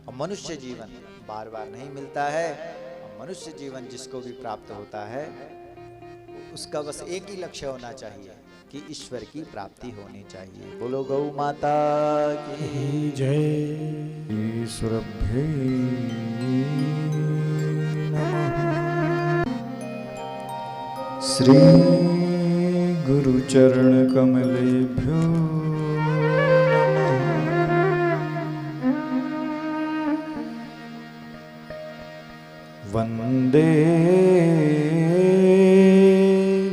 और मनुष्य जीवन बार बार नहीं मिलता है। और मनुष्य जीवन जिसको भी प्राप्त होता है उसका बस एक ही लक्ष्य होना चाहिए कि ईश्वर की प्राप्ति होनी चाहिए। बोलो गौ माता की जय। सुरभ्ये नमः। श्री गुरु चरण कमलेभ्यो वंदे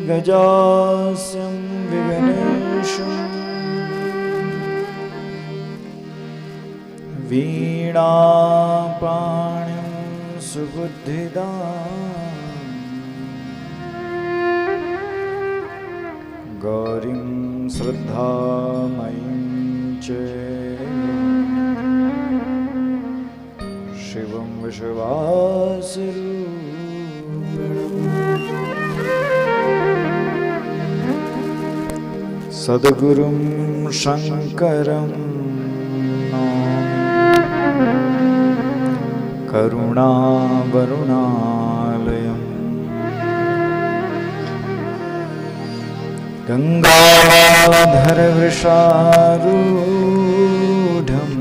गजास्यं विघ्नेशं वीणापाणिं सुबुद्धिदां गौरीं श्रद्धामयीं च शिवं विश्वासिरूपिणम् सद्गुरुं शङ्करं नमामि करुणावरुणालयम् गङ्गाधरवृषारूढम्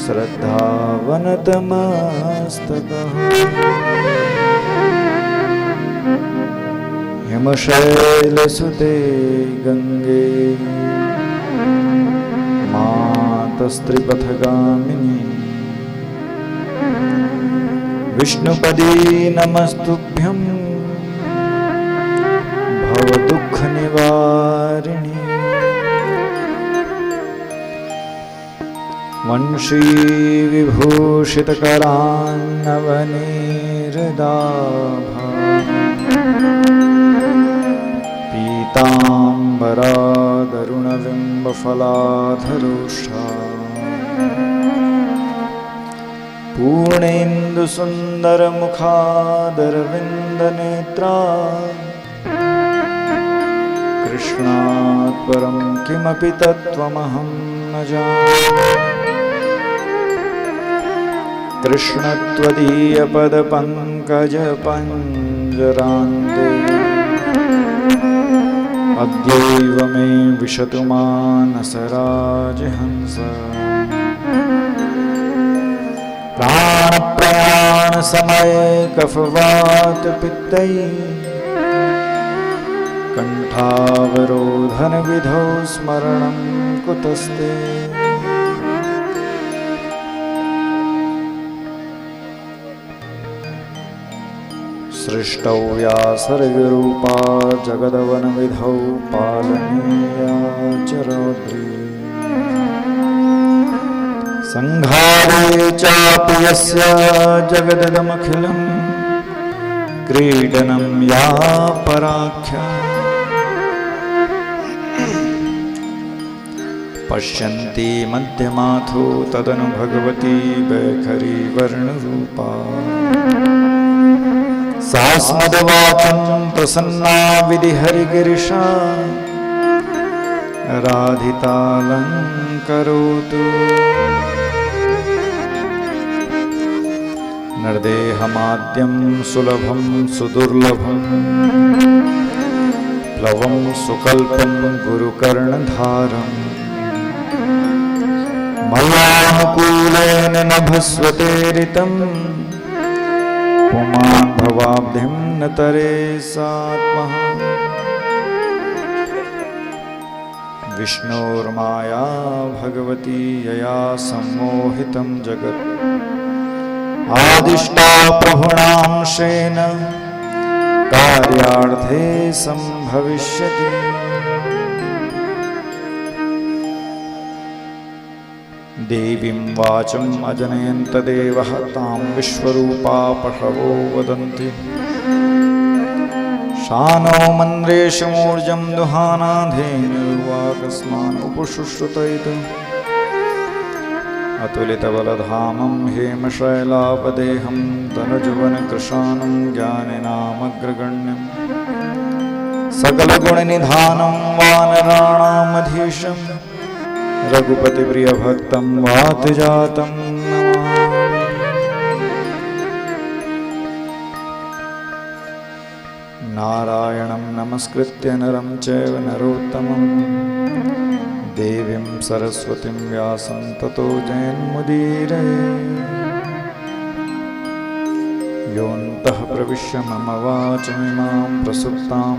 श्रद्धावनतमस्तकः हिमशैलसुते गङ्गे मातस्त्रिपथगामिनी विष्णुपदी नमस्तुभ्यं भवदुःखनिवारिणि वंशीविभूषितकरान्नवनीहृदाभा पीताम्बरादरुणबिम्बफलाधरोषा पूर्णेन्दुसुन्दरमुखादरविन्दनेत्रा कृष्णात् परं किमपि तत्त्वमहं न जाने। कृष्णत्वदीयपदपङ्कजपञ्जरान्ते अद्यैव मे विशतु मानसराजहंस। प्राणप्रयाणसमये कफवातपित्तैः कण्ठावरोधनविधौ स्मरणं कुतस्ते। सृष्टौ या सर्गरूपा जगदवनविधौ पालनीया चरौद्री। संहारे चापि यस्य जगददमखिलं क्रीडनं या पराख्या। पश्यन्ति मध्यमाथो तदनु भगवती वैखरी वर्णरूपा। सास्मदवाचं प्रसन्ना विधिहरिगिरिशा राधितालङ्करोतु। निर्देहमाद्यं सुलभं सुदुर्लभं प्लवं सुकल्पं गुरुकर्णधारम् मयानुकूलेन नभस्वतेरितं पुमान् भवाब्धिं न तरे सात्मः। विष्णोर्माया भगवती यया सम्मोहितं जगत् आदिष्टा प्रभुणांशेन कार्यार्थे संभविष्यति। देवीं वाचं अजनयन्त देवः तां विश्वरूपा पशवो वदन्ति। शानो मन्द्रेशमूर्जं दुहानाधेनुर्वाकस्मान् उपशुश्रुतयितु। अतुलितबलधामं हेमशैलापदेहं तनुजुवनकृशानं ज्ञानिनामग्रगण्यं सकलगुणनिधानं वानराणामधीशम् रघुपति प्रिय भक्तं वात जातं नारायणं नमस्कृत्य नरं चैव नरोत्तमं देवीं सरस्वतीं व्यासं ततो जयन्मुदीरये योऽन्तः प्रविश्य मम वाचमिमां प्रसुप्तां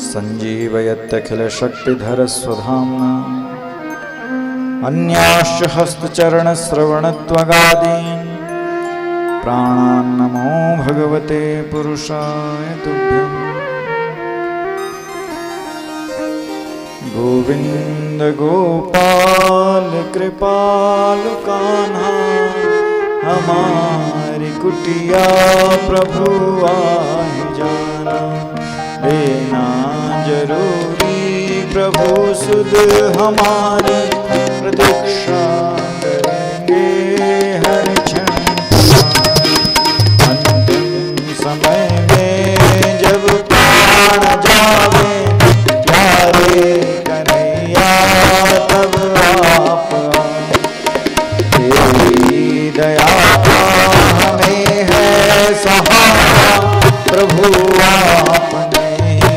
सञ्जीवयत्यखिलशक्तिधरस्वधाम्ना अन्याश्च हस्तचरणश्रवणत्वगादीन् प्राणान्नमो भगवते पुरुषाय तुभ्यम् गोविन्द गोपाल कृपाल कान्हा हमारी कुटिया प्रभु आहि जाना लेना जरूरी प्रभु सुध हमारी प्रतीक्षा करेंगे हर क्षण अंतिम समय में जब प्राण जावे प्यारे कन्हैया तब आप तेरी दया का हमें है सहारा प्रभु आपने ही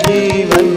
जीवन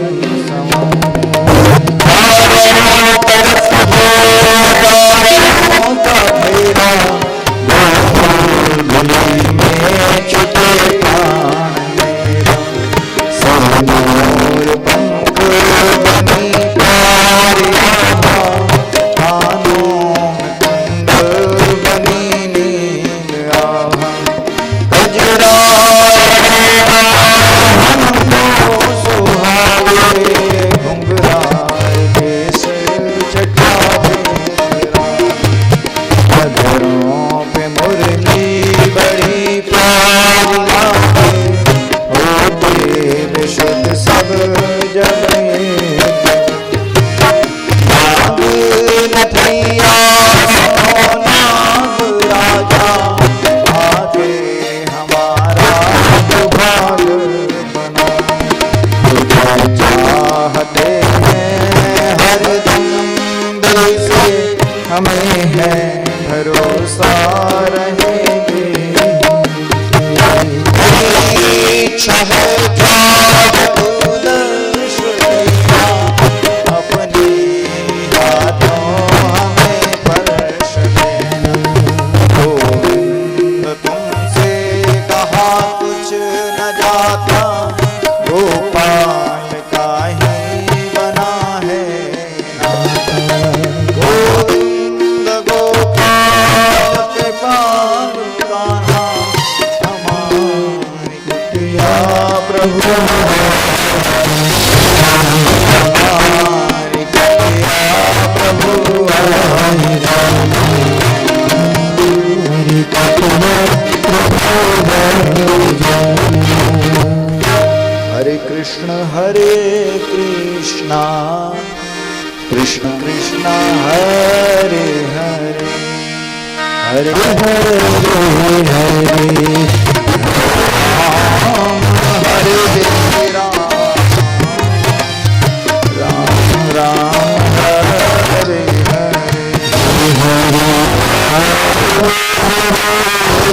कृष्ण कृष्ण हरे हरे हरे हरे हरे राम हरे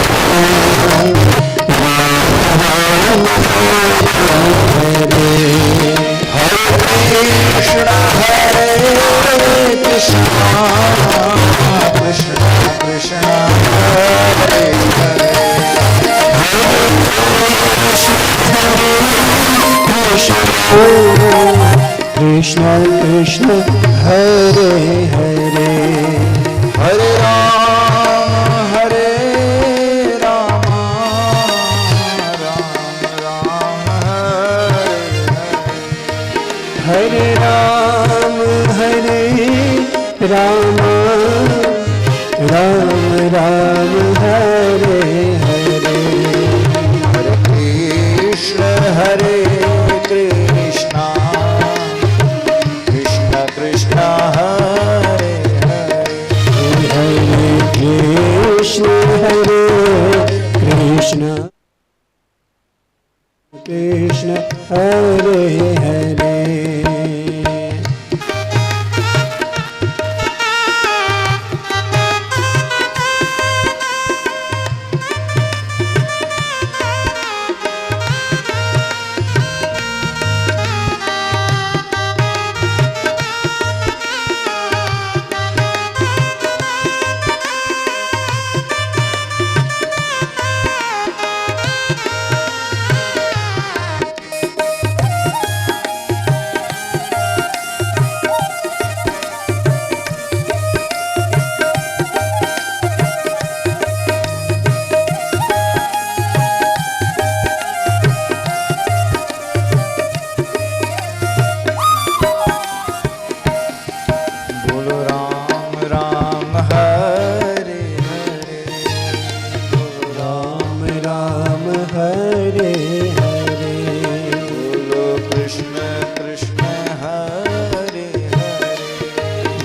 राम राम राम हरे हरे कृष्ण कृष्ण हरे हरे हरे राम राम राम हरे राम राम राम हरे हरे हरे कृष्ण कृष्ण कृष्ण हरे हरे हरे कृष्ण कृष्ण हरे हरे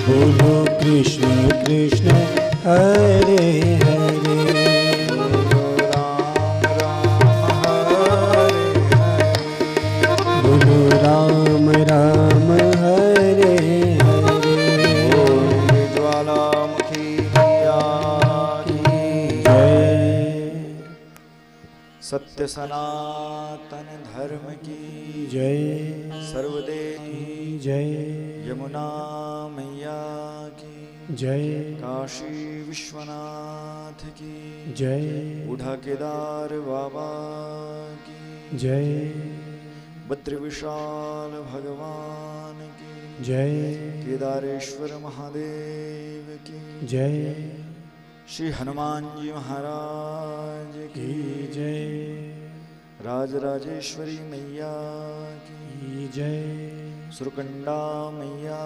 बोलो कृष्ण कृष्ण हरे हरे, बोलो राम राम हरे हरे, बोलो राम राम हरे हरे, ज्वालामुखी मैया की जय, सत्य सनातन धर्म की जय सर्वदेव की जय, यमुना मैया की जय काशी विश्वनाथ की जय, बूढ़ा केदार बाबा की जय बद्र विशाल भगवान की जय, केदारेश्वर महादेव की जय श्री हनुमान जी महाराज की की जय, राजराजेश्वरी मैया की की जय, सुरकंडा मैया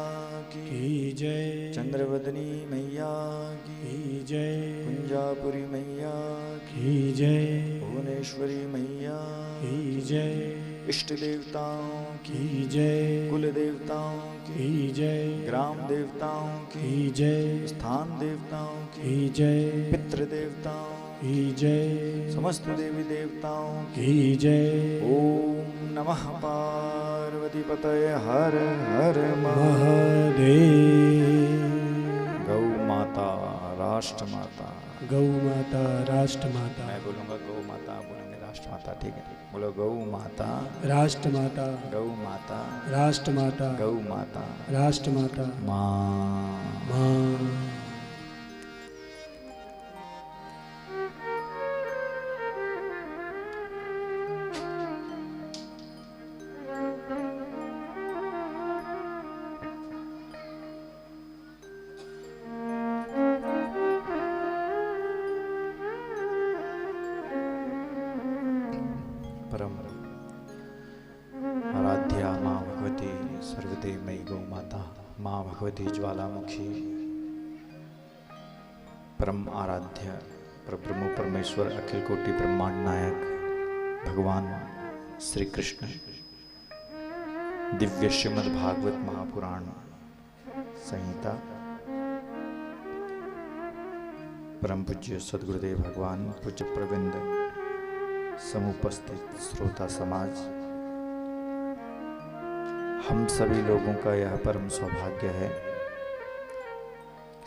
की की जय, चंद्रवदनी मैया की की जय, कुंजापुरी मैया की की जय, भुवनेश्वरी मैया की जय, इष्ट देवताओं की की जय, कुल देवताओं की की जय, ग्राम देवताओं की की जय, स्थान देवताओं की की जय, पितृ देवताओं की जय, समस्त देवी देवताओं की की जय, ओम नमः पार्वती पतये हर हर महादेव। गौ माता राष्ट्र माता। गौ माता राष्ट्र माता, मैं बोलूंगा गौ माता, आप बोलेंगे राष्ट्र माता, ठीक है? बोलो गौ माता, राष्ट्र माता, गौ माता, राष्ट्र माता, गौ माता, राष्ट्र माता, माँ। माँ। परम आराध्या माँ भगवती सर्वदेवमयी गौ माता, माँ भगवती ज्वालामुखी, परम आराध्य परब्रह्म परमेश्वर अखिल कोटि ब्रह्मांड नायक भगवान श्री कृष्ण दिव्य श्रीमद् भागवत महापुराण संहिता, परम पूज्य सद्गुरुदेव भगवान पूज्य प्रविंद समुपस्थित श्रोता समाज, हम सभी लोगों का यह परम सौभाग्य है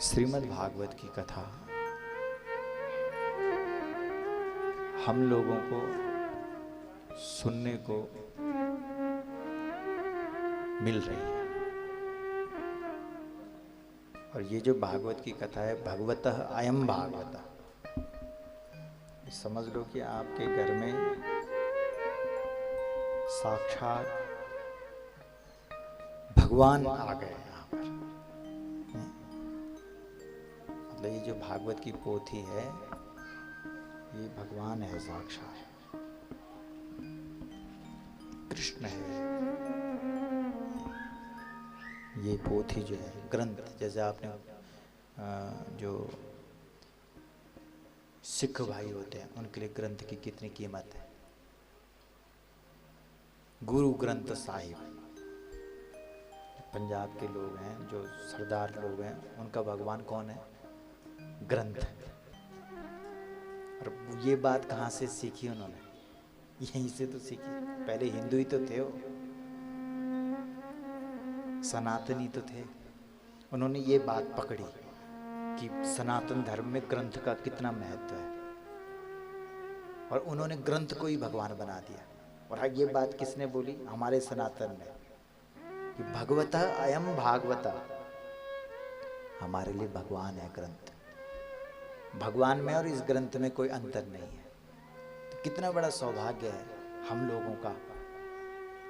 श्रीमद् भागवत की कथा हम लोगों को सुनने को मिल रही है। और ये जो भागवत की कथा है, भगवतः अयम भागवतः, समझ लो कि आपके घर में साक्षात भगवान आ गए यहाँ पर। मतलब ये जो भागवत की पोथी है, ये भगवान है साक्षात, कृष्ण है। ये पोथी जो है, ग्रंथ, जैसे आपने जो सिख भाई होते हैं उनके लिए ग्रंथ की कितनी कीमत है। गुरु ग्रंथ साहिब, पंजाब के लोग हैं जो सरदार लोग हैं, उनका भगवान कौन है? ग्रंथ। और ये बात कहाँ से सीखी उन्होंने? यहीं से तो सीखी। पहले हिंदू ही तो थे, वो सनातनी तो थे। उन्होंने ये बात पकड़ी कि सनातन धर्म में ग्रंथ का कितना महत्व है, और उन्होंने ग्रंथ को ही भगवान बना दिया। और ये बात किसने बोली? हमारे सनातन ने, कि भगवतः अयम भागवतः, हमारे लिए भगवान है ग्रंथ। भगवान में और इस ग्रंथ में कोई अंतर नहीं है। तो कितना बड़ा सौभाग्य है हम लोगों का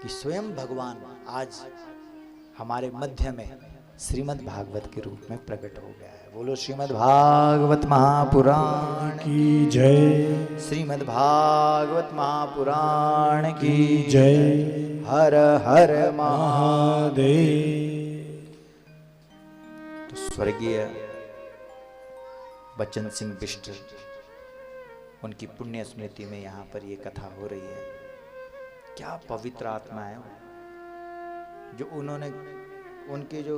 कि स्वयं भगवान आज हमारे मध्य में श्रीमद् भागवत के रूप में प्रकट हो गया है। बोलो श्रीमद् भागवत महापुराण की जय, श्रीमद् भागवत महापुराण की जय। हर हर महादेव। महादेव। तो स्वर्गीय बच्चन सिंह बिष्ट, उनकी पुण्य स्मृति में यहाँ पर ये कथा हो रही है। क्या पवित्र आत्मा है वो, जो उन्होंने, उनके जो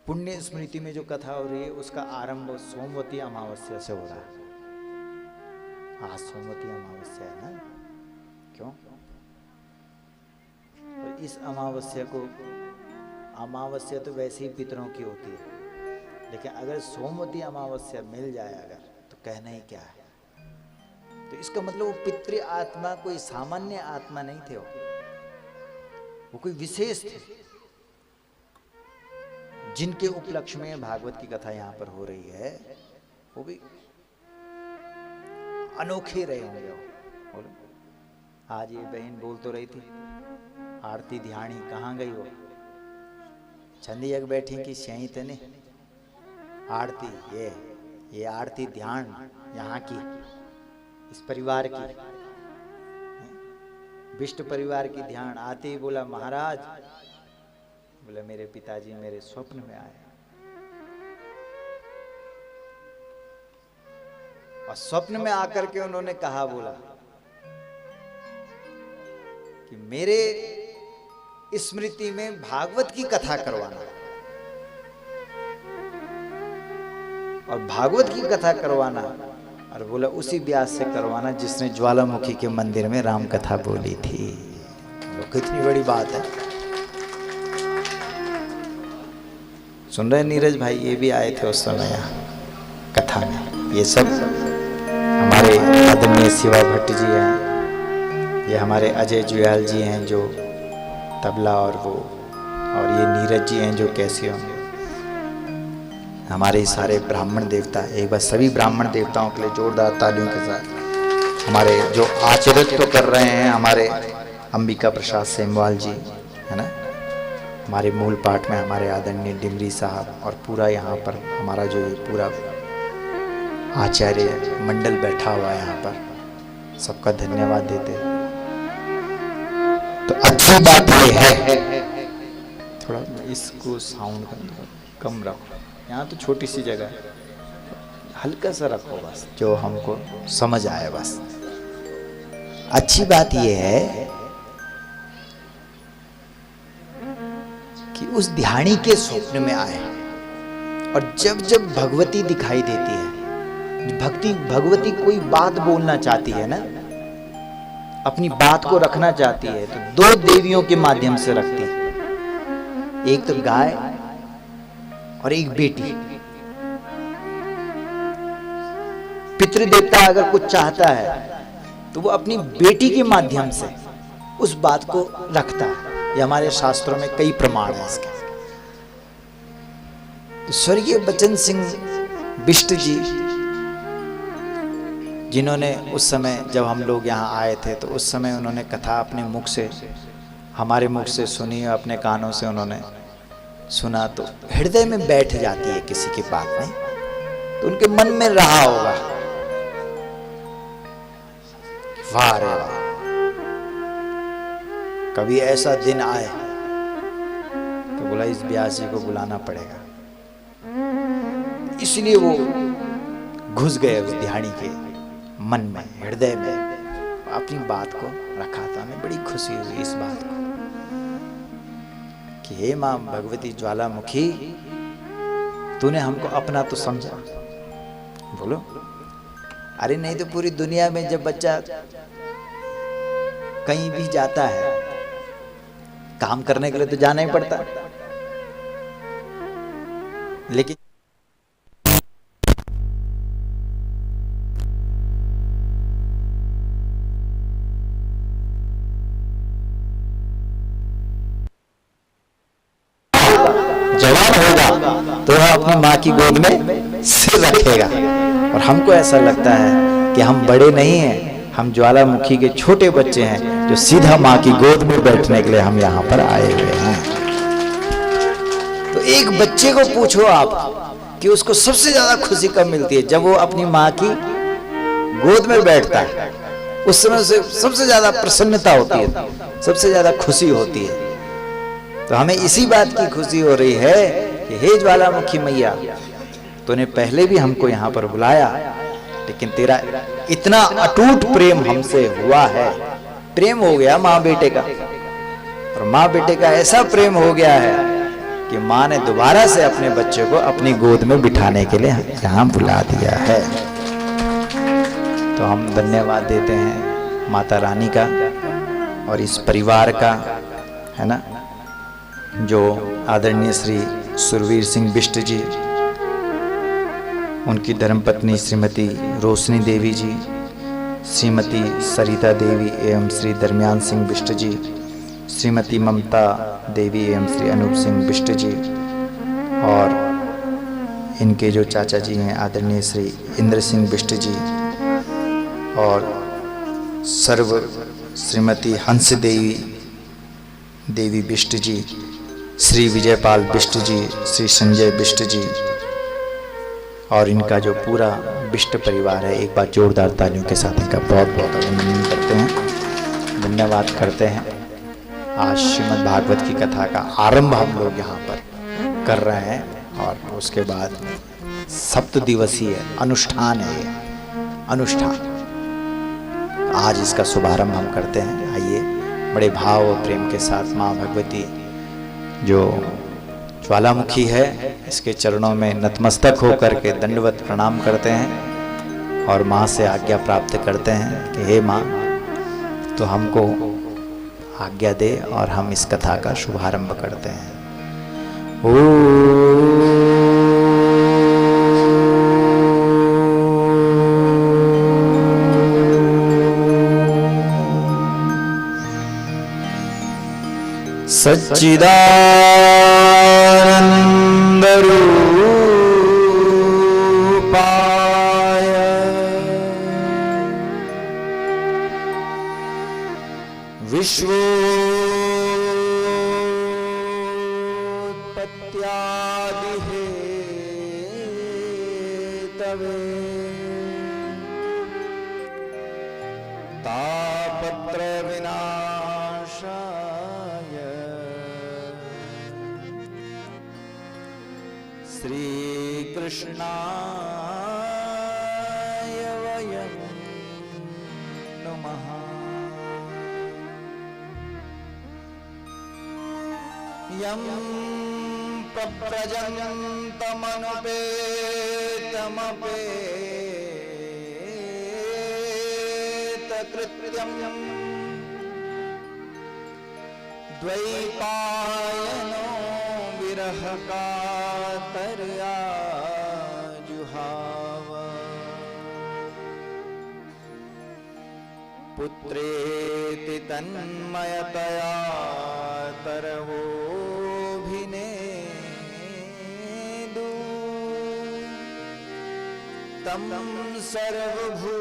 पुण्य स्मृति में जो कथा हो रही है उसका आरंभ सोमवती अमावस्या से हो रहा है। आज सोमवती अमावस्या है ना, क्यों? और इस अमावस्या को, अमावस्या तो वैसे ही पितरों की होती है, लेकिन अगर सोमवती अमावस्या मिल जाए अगर, तो कहना ही क्या है। तो इसका मतलब वो पितृ आत्मा कोई सामान्य आत्मा नहीं थे, वो कोई विशेष थे, जिनके उपलक्ष्य में भागवत की कथा यहाँ पर हो रही है, वो भी अनोखे रहे होंगे। बोलो, आज ये बहन बोल तो रही थी, आरती ध्यानी कहाँ गई वो? छंदी जग बैठी कि सही थे ने आरती, ये आरती ध्यान यहाँ की, इस परिवार की, विष्ट परिवार की ध्यान। आते ही बोला महाराज, बोला मेरे पिताजी मेरे स्वप्न में आए, और स्वप्न में आकर के उन्होंने कहा, बोला कि मेरे स्मृति में भागवत की कथा करवाना, और भागवत की कथा करवाना, और बोला उसी व्यास से करवाना जिसने ज्वालामुखी के मंदिर में राम कथा बोली थी। तो कितनी बड़ी बात है। सुन रहे नीरज भाई, ये भी आए थे उस समय यहाँ कथा में। ये सब हमारे आदरणीय शिवा भट्ट जी हैं, ये हमारे अजय जुयाल जी हैं जो तबला और वो, और ये नीरज जी हैं जो कैसियों में, हमारे सारे ब्राह्मण देवता। एक बार सभी ब्राह्मण देवताओं के लिए जोरदार तालियों के साथ हमारे जो आचरित्व कर रहे हैं, हमारे अंबिका प्रसाद सेमवाल जी है ना, हमारे मूल पाठ में हमारे आदरणीय डिमरी साहब, और पूरा यहाँ पर हमारा जो ये पूरा आचार्य मंडल बैठा हुआ है यहाँ पर, सबका धन्यवाद देते। तो अच्छी बात ये है, थोड़ा इसको साउंड कम रखो, यहाँ तो छोटी सी जगह है, हल्का सा रखो बस, जो हमको समझ आए बस। अच्छी बात ये है कि उस ध्यानी के स्वप्न में आए, और जब जब भगवती दिखाई देती है, भगवती कोई बात बोलना चाहती है ना, अपनी बात को रखना चाहती है, तो दो देवियों के माध्यम से रखती है, एक तो गाय और एक बेटी। पितृदेवता अगर कुछ चाहता है तो वो अपनी बेटी के माध्यम से उस बात को रखता है। ये हमारे शास्त्रों में कई प्रमाण हैं इसके। तो स्वर्गीय बचन सिंह बिष्ट जी, जिन्होंने उस समय जब हम लोग यहाँ आए थे, तो उस समय उन्होंने कथा अपने मुख से, हमारे मुख से सुनी, अपने कानों से उन्होंने सुना, तो हृदय में बैठ जाती है किसी की बात नहीं, तो उनके मन में रहा होगा, वाह रे वाह, कभी ऐसा दिन आए तो बोला इस व्यास जी को बुलाना पड़ेगा। इसलिए वो घुस गए उस ध्यानी के मन में, हृदय में, अपनी बात को रखा था। हमें बड़ी खुशी हुई इस बात को कि हे मां भगवती ज्वालामुखी, तूने हमको अपना तो समझा। बोलो, अरे नहीं तो पूरी दुनिया में जब बच्चा कहीं भी जाता है, काम करने के लिए तो जाना ही पड़ता, लेकिन जवान होगा तो वह अपनी माँ की गोद में सिर रखेगा। और हमको ऐसा लगता है कि हम बड़े नहीं हैं, हम ज्वालामुखी के छोटे बच्चे हैं जो सीधा माँ की गोद में बैठने के लिए हम यहाँ पर आए हुए हैं। तो एक बच्चे को पूछो आप कि उसको सबसे ज्यादा खुशी कब मिलती है? जब वो अपनी माँ की गोद में बैठता है, उस समय से सबसे ज्यादा प्रसन्नता होती है, सबसे ज्यादा खुशी होती है। तो हमें इसी बात की खुशी हो रही है कि हे ज्वालामुखी मैया, तूने पहले भी हमको यहाँ पर बुलाया, लेकिन तेरा इतना अटूट प्रेम हमसे हुआ है। प्रेम हो गया माँ बेटे का, और माँ बेटे का ऐसा प्रेम हो गया है कि माँ ने दोबारा से अपने बच्चे को अपनी गोद में बिठाने के लिए यहाँ बुला दिया है। तो हम धन्यवाद देते हैं माता रानी का और इस परिवार का, है ना, जो आदरणीय श्री सुरवीर सिंह बिष्ट जी, उनकी धर्मपत्नी श्रीमती रोशनी देवी जी, श्रीमती सरिता देवी एवं श्री दरमियान सिंह बिष्ट जी, श्रीमती ममता देवी एवं श्री अनूप सिंह बिष्ट जी, और इनके जो चाचा जी हैं आदरणीय श्री इंद्र सिंह बिष्ट जी, और सर्व श्रीमती हंस देवी बिष्ट जी, श्री विजयपाल बिष्ट जी, श्री संजय बिष्ट जी, और इनका जो पूरा बिष्ट परिवार है, एक बार जोरदार तालियों के साथ इनका बहुत बहुत अभिनंदन करते हैं, धन्यवाद करते हैं। आज श्रीमद् भागवत की कथा का आरंभ हम लोग यहाँ पर कर रहे हैं और उसके बाद 7 दिवसीय अनुष्ठान है ये अनुष्ठान। आज इसका शुभारंभ हम करते हैं। आइए बड़े भाव और प्रेम के साथ माँ भगवती जो ज्वालामुखी है, इसके चरणों में नतमस्तक होकर के दंडवत प्रणाम करते हैं और माँ से आज्ञा प्राप्त करते हैं कि हे माँ, तो हमको आज्ञा दे और हम इस कथा का शुभारंभ करते हैं। सच्चिदानंद रूपाय विश्वोत्पत्त्यादिहेतवे तापत्र विनाशाय श्री कृष्णाय वयं नमः। यं प्रव्रजन्तमनुपेतमपेतकृत्यं द्वैपायनो विरहकातर्या जुहाव। पुत्रेति तन्मयतया तरवोऽभिनेदु तं सर्वभू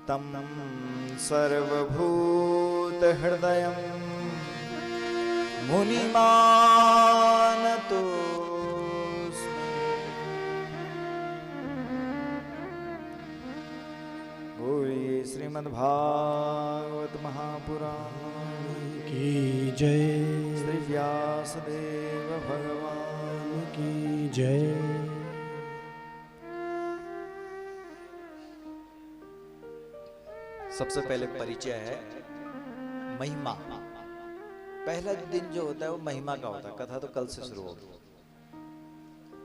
तं सर्वभूतहृदयं मुनिमानतोऽस्मि। बोलिए श्रीमद्भागवत महापुराण की जय, श्री व्यासदेव भगवान की जय। सबसे पहले परिचय है महिमा। पहला दिन जो होता है वो महिमा का होता है। कथा तो कल से शुरू होगी।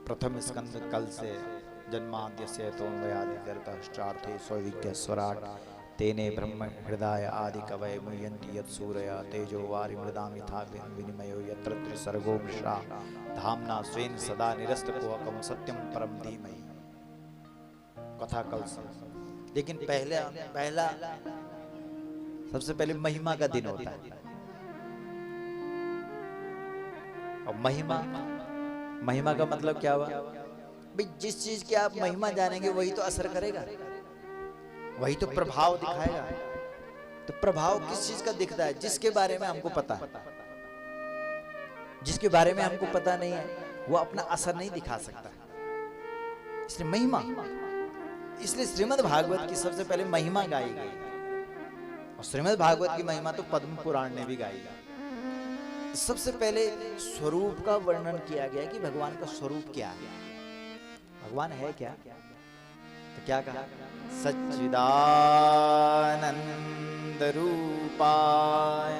प्रथम स्कंद कल से जन्माद्यस्य तोन्वयादित्यर्थाश्चार्थे स्वविज्ञस्वराट् तेने ब्रह्म हृदय आदि कवये मुह्यन्ति यत्सूरया तेजो वारि मृदां यथा विनिमयो यत्र त्रिसर्गो मृषा धाम्ना स्वेन सदा निरस्तकुहकं सत्यं परम धीमहि। कथा कल से। लेकिन पहला सबसे पहले महिमा का दिन होता है। और महिमा का मतलब क्या हुआ भाई? जिस चीज की आप महिमा जानेंगे वही तो असर करेगा, वही तो प्रभाव दिखाएगा। तो प्रभाव किस चीज का दिखता है? जिसके बारे में हमको पता है। जिसके बारे में हमको पता नहीं है वो अपना असर नहीं दिखा सकता। इसलिए महिमा, इसलिए श्रीमद् भागवत की सबसे पहले महिमा गाई गई। और श्रीमद् भागवत की महिमा तो पद्म पुराण ने भी गाई है। सबसे पहले स्वरूप का वर्णन किया गया कि भगवान का स्वरूप क्या है, भगवान है क्या। तो क्या कहा? सच्चिदानंद रूपाय।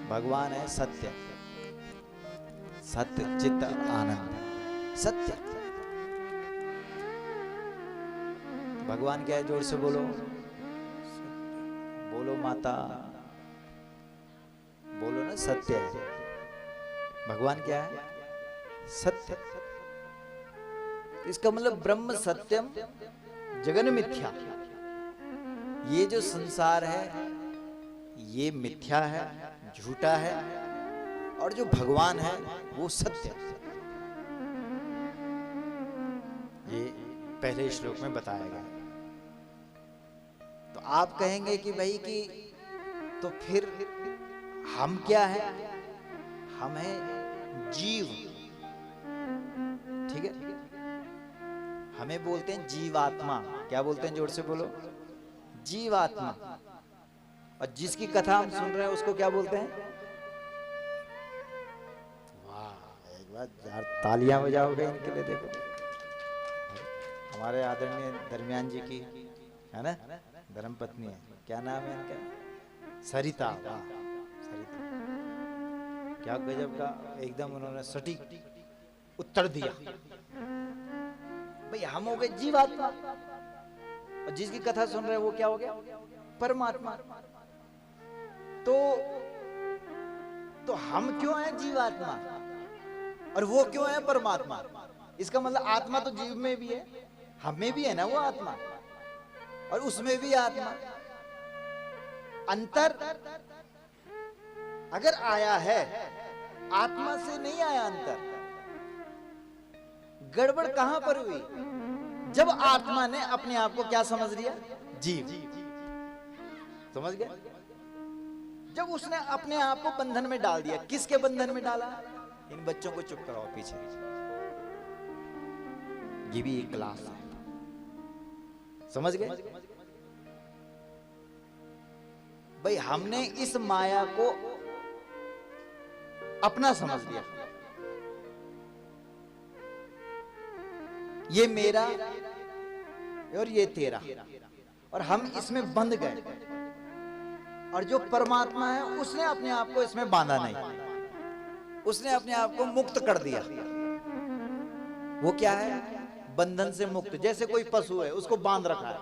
भगवान है सत्य, सत्य चित्त आनंद, सत्य। भगवान क्या है? जोर से बोलो, बोलो माता, बोलो ना, सत्य है। भगवान क्या है? सत्य। इसका मतलब ब्रह्म सत्यम जगन मिथ्या। ये जो संसार है ये मिथ्या है, झूठा है, और जो भगवान है वो सत्य है। ये पहले श्लोक में बताया गया। तो आप कहेंगे कि भाई कि तो फिर हम क्या है? हम है जीव, ठीक है? हमें बोलते हैं जीवात्मा। क्या बोलते हैं? जोर से बोलो, जीवात्मा। और जिसकी कथा हम सुन रहे हैं उसको क्या बोलते हैं? वाह, एक बार यार तालियां बजाओगे इनके लिए। देखो हमारे आदरणीय दरमियान जी की है ना धर्मपत्नी है, क्या नाम है इनका? सरिता। वाह सरिता, क्या गजब का एकदम उन्होंने सटीक उत्तर दिया। भाई हम हो गए जीवात्मा, और जिसकी कथा सुन रहे हैं वो क्या हो गया? परमात्मा। तो हम क्यों हैं जीवात्मा और वो क्यों है परमात्मा? इसका मतलब आत्मा तो जीव में भी है, हम में भी है ना वो आत्मा, और उसमें भी आत्मा। अंतर अगर आया है, आत्मा से नहीं आया अंतर। गड़बड़ कहां पर हुई? जब आत्मा ने अपने आप को क्या समझ लिया? जीव। समझ गए? जब उसने अपने आप को बंधन में डाल दिया। किसके बंधन में डाला? इन बच्चों को चुप कराओ पीछे, ये भी एक क्लास है। समझ गए? भाई हमने इस माया को अपना समझ लिया। ये मेरा और ये तेरा, और हम इसमें बंध गए। और जो परमात्मा है उसने अपने आप को इसमें बांधा नहीं, उसने अपने आप को मुक्त कर दिया। वो क्या है? बंधन से मुक्त। जैसे कोई पशु है, उसको बांध रखा है,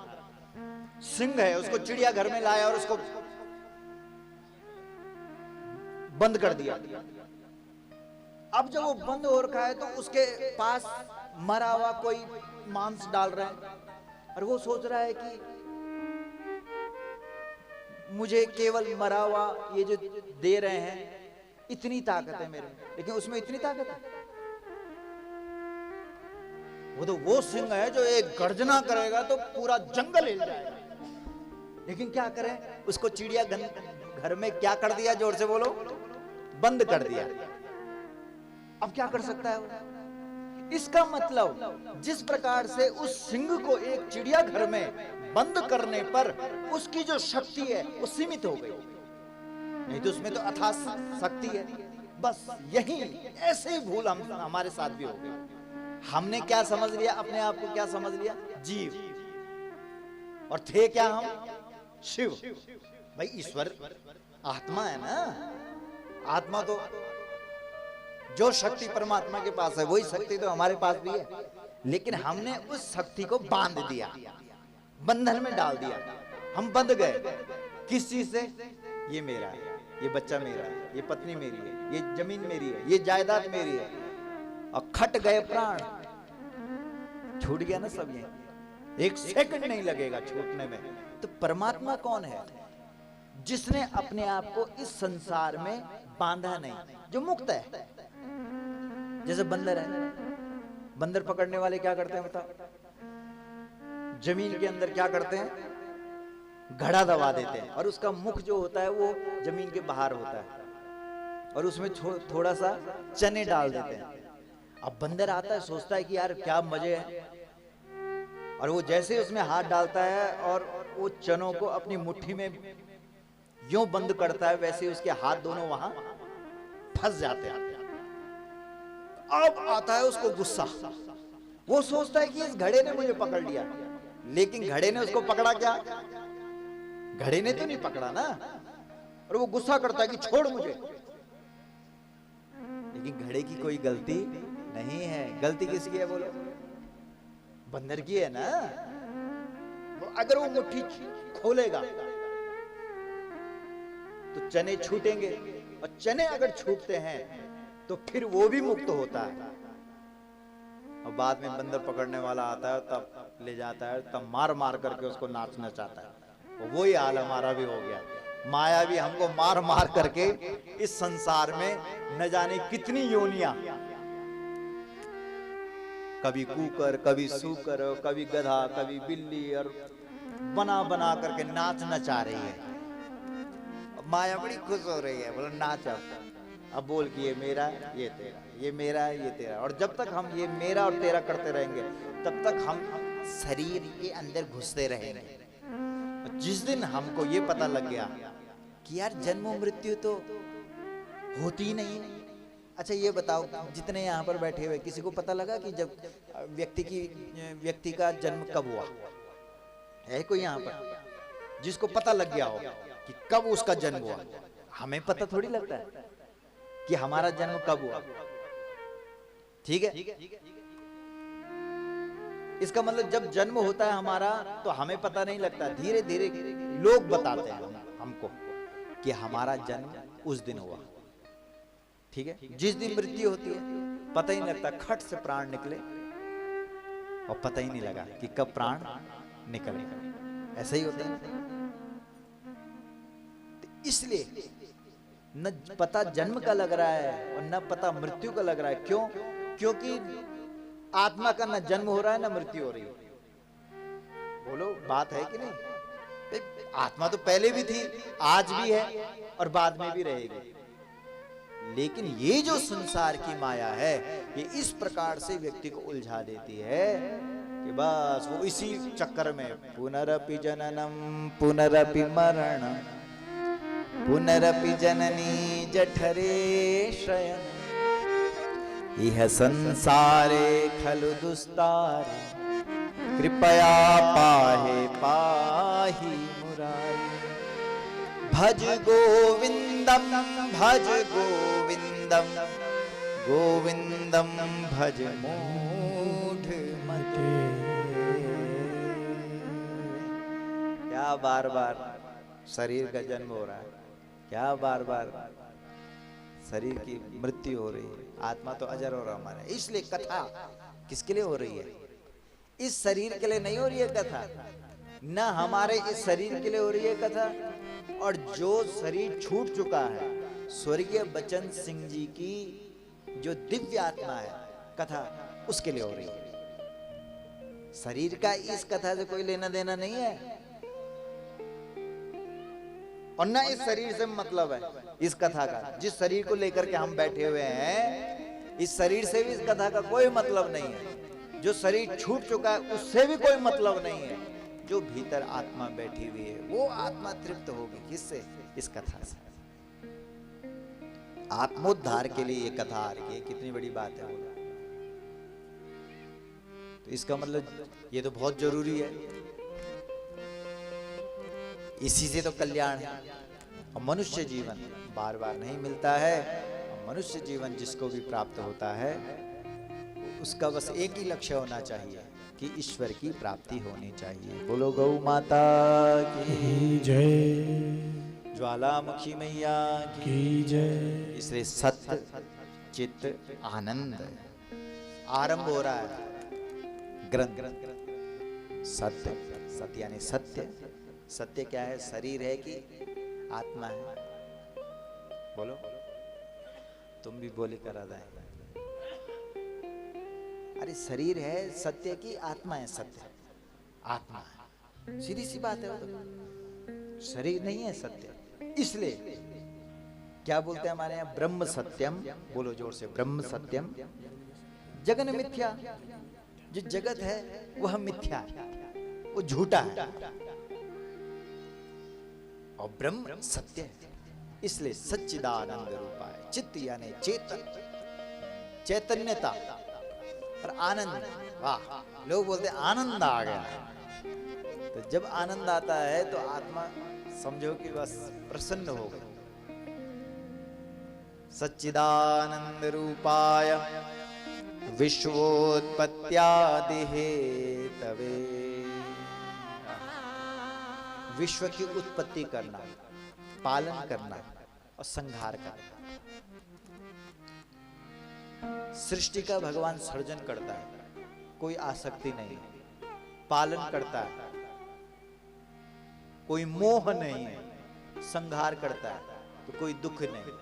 सिंह है, उसको चिड़ियाघर में लाया और उसको बंद कर दिया। अब जब वो बंद हो रखा है तो उसके पास मरा हुआ कोई मांस डाल रहा है, और वो सोच रहा है कि मुझे केवल मरा हुआ ये जो दे रहे हैं, इतनी ताकत है मेरे में, लेकिन उसमें इतनी ताकत है। वो तो वो सिंह है जो एक गर्जना करेगा तो पूरा जंगल हिल जाएगा। लेकिन क्या करें, उसको चिड़िया घर में क्या कर दिया? जोर से बोलो, बंद कर दिया। अब क्या कर सकता है वो? इसका मतलब जिस प्रकार से उस सिंह को एक चिड़ियाघर में बंद करने पर उसकी जो शक्ति है वो सीमित हो गई, नहीं तो उसमें तो अथाह शक्ति है। बस यही ऐसे ही भूल हमारे साथ भी हो गई। हमने क्या समझ लिया? अपने आप को क्या समझ लिया? जीव। और थे क्या हम? शिव। भाई ईश्वर आत्मा है ना। आत्मा तो जो शक्ति परमात्मा के पास है वही शक्ति तो हमारे पास भी है, लेकिन हमने उस शक्ति को बांध दिया, बंधन में डाल दिया। हम बंध गए। किस चीज से? ये मेरा है, ये बच्चा मेरा है, ये पत्नी मेरी है, ये जमीन मेरी है, ये जायदाद मेरी है, और खट गए प्राण। छूट गया ना सब। ये एक सेकंड नहीं लगेगा छूटने में। तो परमात्मा कौन है? जिसने अपने आप को इस संसार में बांधा नहीं, जो मुक्त है। जैसे बंदर है, बंदर पकड़ने वाले क्या करते हैं बताओ? जमीन के अंदर क्या करते हैं? घड़ा दबा देते हैं, और उसका मुख जो होता है वो जमीन के बाहर होता है, और उसमें थोड़ा सा चने डाल देते हैं। अब बंदर आता है, सोचता है कि यार क्या मजे है, और वो जैसे ही उसमें हाथ डालता है और वो चनों को अपनी मुट्ठी में यूं बंद करता है, वैसे ही उसके हाथ दोनों वहां फंस जाते हैं। अब आता है उसको गुस्सा, वो सोचता है कि इस घड़े ने मुझे पकड़ लिया, लेकिन घड़े ने उसको पकड़ा क्या? घड़े ने तो नहीं पकड़ा ना। और वो गुस्सा करता है कि छोड़ मुझे, लेकिन घड़े की कोई गलती नहीं है। गलती किसकी है बोलो? बंदर की है ना। अगर वो मुट्ठी खोलेगा तो चने छूटेंगे, और चने अगर छूटते हैं तो फिर वो भी मुक्त होता है। और बाद में बंदर पकड़ने वाला आता है, तब ले जाता है, तब मार मार करके उसको नाचना चाहता है। वही हाल हमारा भी हो गया। माया भी हमको मार मार करके इस संसार में न जाने कितनी योनियां, कभी कूकर, कभी सूकर, कभी गधा, कभी बिल्ली, और बना बना करके नाच नचा रही है। माया बड़ी खुश हो रही है, बोलो नाच अब बोल कि ये मेरा ये तेरा, ये मेरा ये तेरा। और जब तक हम ये मेरा और तेरा करते रहेंगे तब तक हम शरीर के अंदर घुसते रहेंगे। जिस दिन हमको ये पता लग गया कि यार जन्म मृत्यु तो होती ही नहीं। अच्छा ये बताओ, जितने यहाँ पर बैठे हुए किसी को पता लगा कि जब व्यक्ति का जन्म कब हुआ? है कोई यहाँ पर जिसको पता लग गया हो कि कब उसका जन्म हुआ? हमें पता थोड़ी लगता है कि हमारा जन्म कब हुआ। ठीक है, इसका मतलब जब जन्म होता है हमारा तो हमें पता नहीं लगता, धीरे धीरे लोग बताते हैं हमको कि हमारा जन्म उस दिन हुआ। ठीक है, जिस दिन मृत्यु होती है पता ही नहीं लगता, खट से प्राण निकले और पता ही नहीं लगा कि कब प्राण निकले। ऐसा ही होता है। तो इसलिए न पता जन्म का लग रहा है और न पता मृत्यु का लग रहा है। क्यों? क्योंकि आत्मा का न जन्म हो रहा है न मृत्यु हो रही है। बोलो बात है कि नहीं? आत्मा तो पहले भी थी, आज भी है और बाद में भी रहेगी। लेकिन ये जो संसार की माया है ये इस प्रकार से व्यक्ति को उलझा देती है कि बस वो इसी चक्कर में पुनरपि जननम पुनरपि मरणम पुनरपि जननी जठरे शयन इह संसारे खलु दुस्तारे कृपया पाहे पाहि मुरारी। भज गोविंदम गोविंदम भज मूढ़ मते। क्या बार बार शरीर का जन्म हो रहा है, क्या बार बार शरीर की मृत्यु हो रही है। आत्मा तो अजर हो रहा हमारा। इसलिए कथा किसके लिए हो रही है? इस शरीर के लिए नहीं हो रही है कथा, न हमारे इस शरीर के लिए हो रही है कथा। और जो शरीर छूट चुका है, स्वर्गीय बचन सिंह जी की जो दिव्य आत्मा है, कथा उसके लिए हो रही है। शरीर का इस कथा से कोई लेना देना नहीं है, और ना इस शरीर से मतलब है इस कथा का। जिस शरीर को लेकर के हम बैठे हुए हैं, इस शरीर से भी इस कथा का कोई मतलब नहीं है। जो शरीर छूट चुका है उससे भी कोई मतलब नहीं है। जो भीतर आत्मा बैठी हुई है वो आत्मा तृप्त होगी किससे? इस कथा से। आत्मोद्धार के लिए ये कथा आ रही है, कितनी बड़ी बात है वो। तो इसका मतलब ये तो बहुत जरूरी है, इसी से तो कल्याण है। और मनुष्य जीवन बार बार नहीं मिलता है। और मनुष्य जीवन जिसको भी प्राप्त होता है उसका बस एक ही लक्ष्य होना चाहिए कि ईश्वर की प्राप्ति होनी चाहिए। बोलो गौ माता की जय, ज्वालामुखी मैया की जय। इसलिए सत्य चित्त आनंद आरंभ हो रहा है ग्रंथ। सत्य, सत्य यानी सत्य। सत्य क्या है? शरीर है कि आत्मा है? बोलो, तुम भी बोले करा जाए। अरे शरीर है सत्य की आत्मा है? सत्य आत्मा है, सीधी सी बात है। वो तो शरीर नहीं है सत्य। इसलिए क्या बोलते हैं हमारे यहाँ? ब्रह्म सत्यम। बोलो जोर से, ब्रह्म सत्यम जगन मिथ्या। जो जगत है वह मिथ्या है, वो झूठा है, और ब्रह्म सत्य है। इसलिए सच्चिदानंद रूपा है। चित्त यानी चेतन, चैतन्यता। और आनंद, वाह, लोग बोलते आनंद आ गया। तो जब आनंद आता है तो आत्मा समझो कि बस प्रसन्न हो गई। सच्चिदानंद रूपाय विश्वोत्पत्त्यादि हेतवे, विश्व की उत्पत्ति करना, पालन करना और संहार करना। सृष्टि का भगवान सर्जन करता है, कोई आसक्ति नहीं है, पालन करता है, कोई मोह नहीं है, संहार करता है तो कोई दुख नहीं।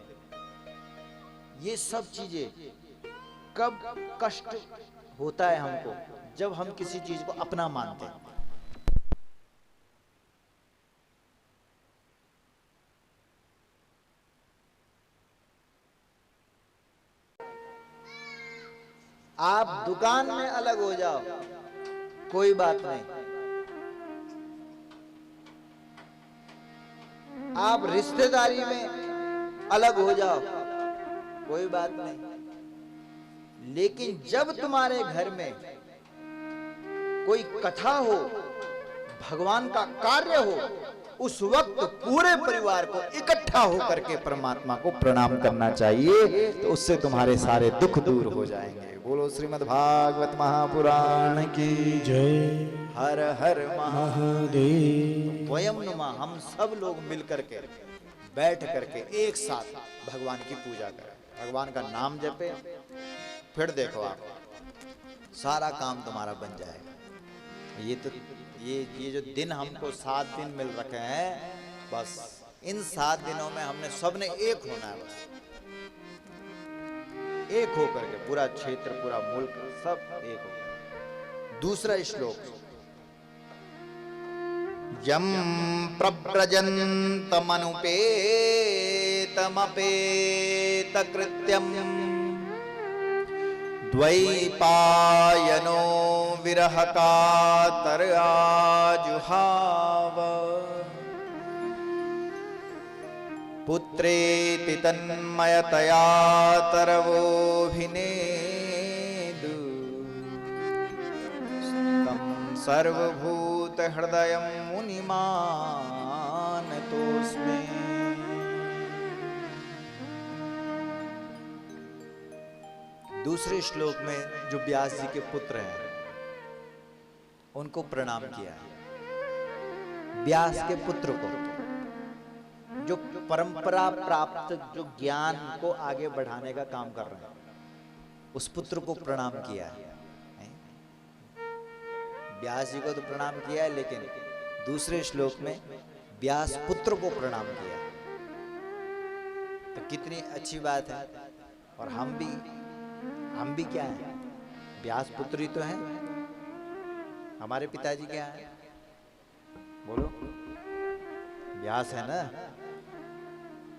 ये सब चीजें कब कष्ट होता है हमको, जब हम किसी चीज को अपना मानते हैं। आप दुकान में अलग हो जाओ, कोई बात नहीं। आप रिश्तेदारी में अलग हो जाओ, कोई बात नहीं। लेकिन जब तुम्हारे घर में कोई कथा हो, भगवान का कार्य हो, उस वक्त पूरे परिवार को इकट्ठा होकर के परमात्मा को प्रणाम करना चाहिए, तो उससे तुम्हारे सारे दुख दूर हो जाएंगे। बोलो श्रीमद् भागवत महापुराण की जय। हर हर महादेव। स्वयंनुमा हम सब लोग मिल करके बैठ करके एक साथ भगवान की पूजा करें, भगवान का नाम जपे, फिर देखो आप सारा काम तुम्हारा बन जाएगा। ये जो दिन हमको 7 दिन मिल रखे हैं, बस इन 7 दिनों में हमने सबने एक होना है, बस एक होकर के पूरा क्षेत्र, पूरा मुल्क, सब एक हो। दूसरा श्लोक, यम प्रव्रजन्तमनुपेतमपेत कृत्यम द्वैपायनो विरह कातर आजुहाव पुत्रेति तन्मयतया तरवोभिनेदु तं सर्वभूत हृदयं मुनिमानतोऽस्मि। दूसरे श्लोक में जो व्यास जी के पुत्र हैं उनको प्रणाम किया। व्यास के पुत्र को, जो परंपरा प्राप्त जो ज्ञान को आगे बढ़ाने का काम कर रहे हैं, उस पुत्र को प्रणाम किया है। व्यास जी को तो प्रणाम किया है, लेकिन दूसरे श्लोक में व्यास पुत्र को प्रणाम किया, तो कितनी अच्छी बात है। और हम भी क्या हैं? व्यास पुत्र ही तो हैं। हमारे पिताजी क्या हैं? बोलो, व्यास है ना,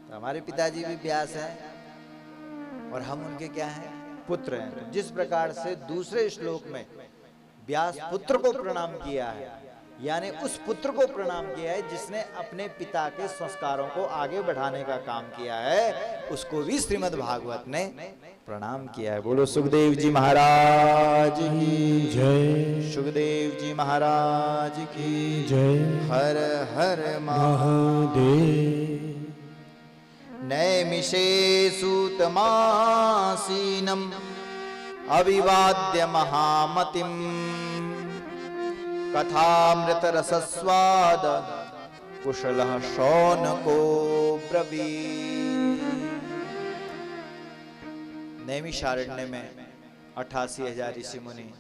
तो हमारे पिताजी भी व्यास हैं और हम उनके क्या हैं? पुत्र हैं। तो जिस प्रकार से दूसरे श्लोक में व्यास पुत्र को प्रणाम किया है, यानी उस पुत्र को प्रणाम किया है जिसने अपने पिता के संस्कारों को आगे बढ़ाने का काम किया है, उसको भी श्रीमद् भागवत ने प्रणाम किया है। बोलो सुखदेव जी महाराज की जय। सुखदेव जी महाराज की जय। हर हर महादेव। नैमिषे सूतमासीनम् अविवाद्य महामतिम् कथामृत रसस्वाद कुशलः शौनको ब्रवीत्। नैमिषारण्य में 88,000 ऋषि मुनि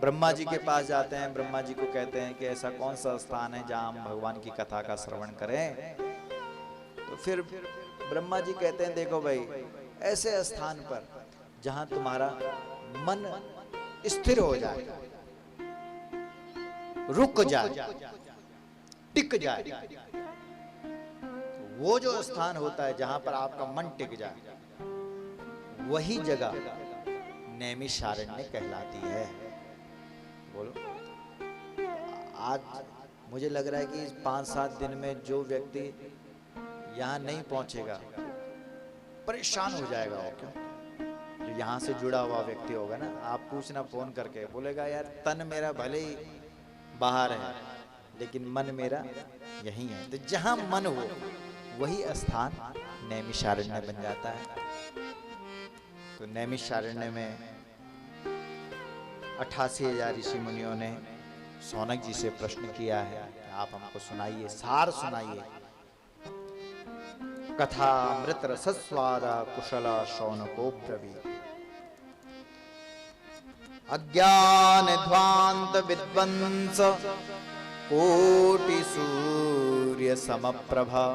ब्रह्मा जी के पास जाते हैं। ब्रह्मा जी को कहते हैं कि ऐसा कौन सा स्थान है जहां हम भगवान की कथा का श्रवण करें। तो फिर ब्रह्मा जी कहते हैं, देखो भाई, ऐसे स्थान पर जहां तुम्हारा मन स्थिर हो जाए, रुक जाए, टिक जाए, वो जो स्थान होता है जहां पर आपका मन टिक जाए, वही जगह नैमिषारण्य कहलाती है। बोलो, आज मुझे लग रहा है कि 5-7 दिन में जो व्यक्ति यहाँ नहीं पहुंचेगा परेशान हो जाएगा वो। क्यों? जो यहाँ से जुड़ा हुआ व्यक्ति होगा ना, आप पूछना फोन करके, बोलेगा यार तन मेरा भले ही बाहर है लेकिन मन मेरा यहीं है। तो जहां मन हो वही स्थान नैमिषारण्य बन जाता है। तो नैमिषारण्य में 88,000 ऋषि मुनियों ने शौनक जी से प्रश्न किया है, आप हमको सुनाइए, सार सुनाइए। कथा अमृत रसस्वाद कुशल शौनको ब्रवीत। अज्ञान ध्वांत विद्वंस कोटि सूर्य समप्रभा।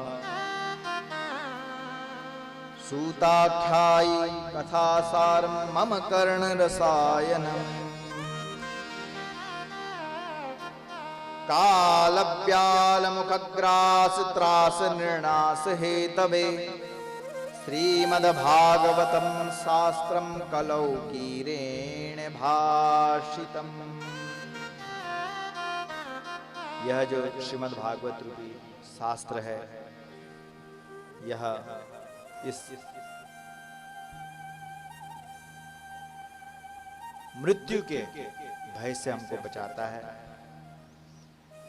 सूताख्यायी कथा सार मम कर्ण रसायनम। काल व्याल मुखग्रास त्रास निर्णास हेतवे। श्रीमद्भागवतम शास्त्रम कलौ कीरेण भाषितम। यह जो श्रीमद् भागवत रूपी शास्त्र है, यह इस मृत्यु के भय से हमको बचाता है।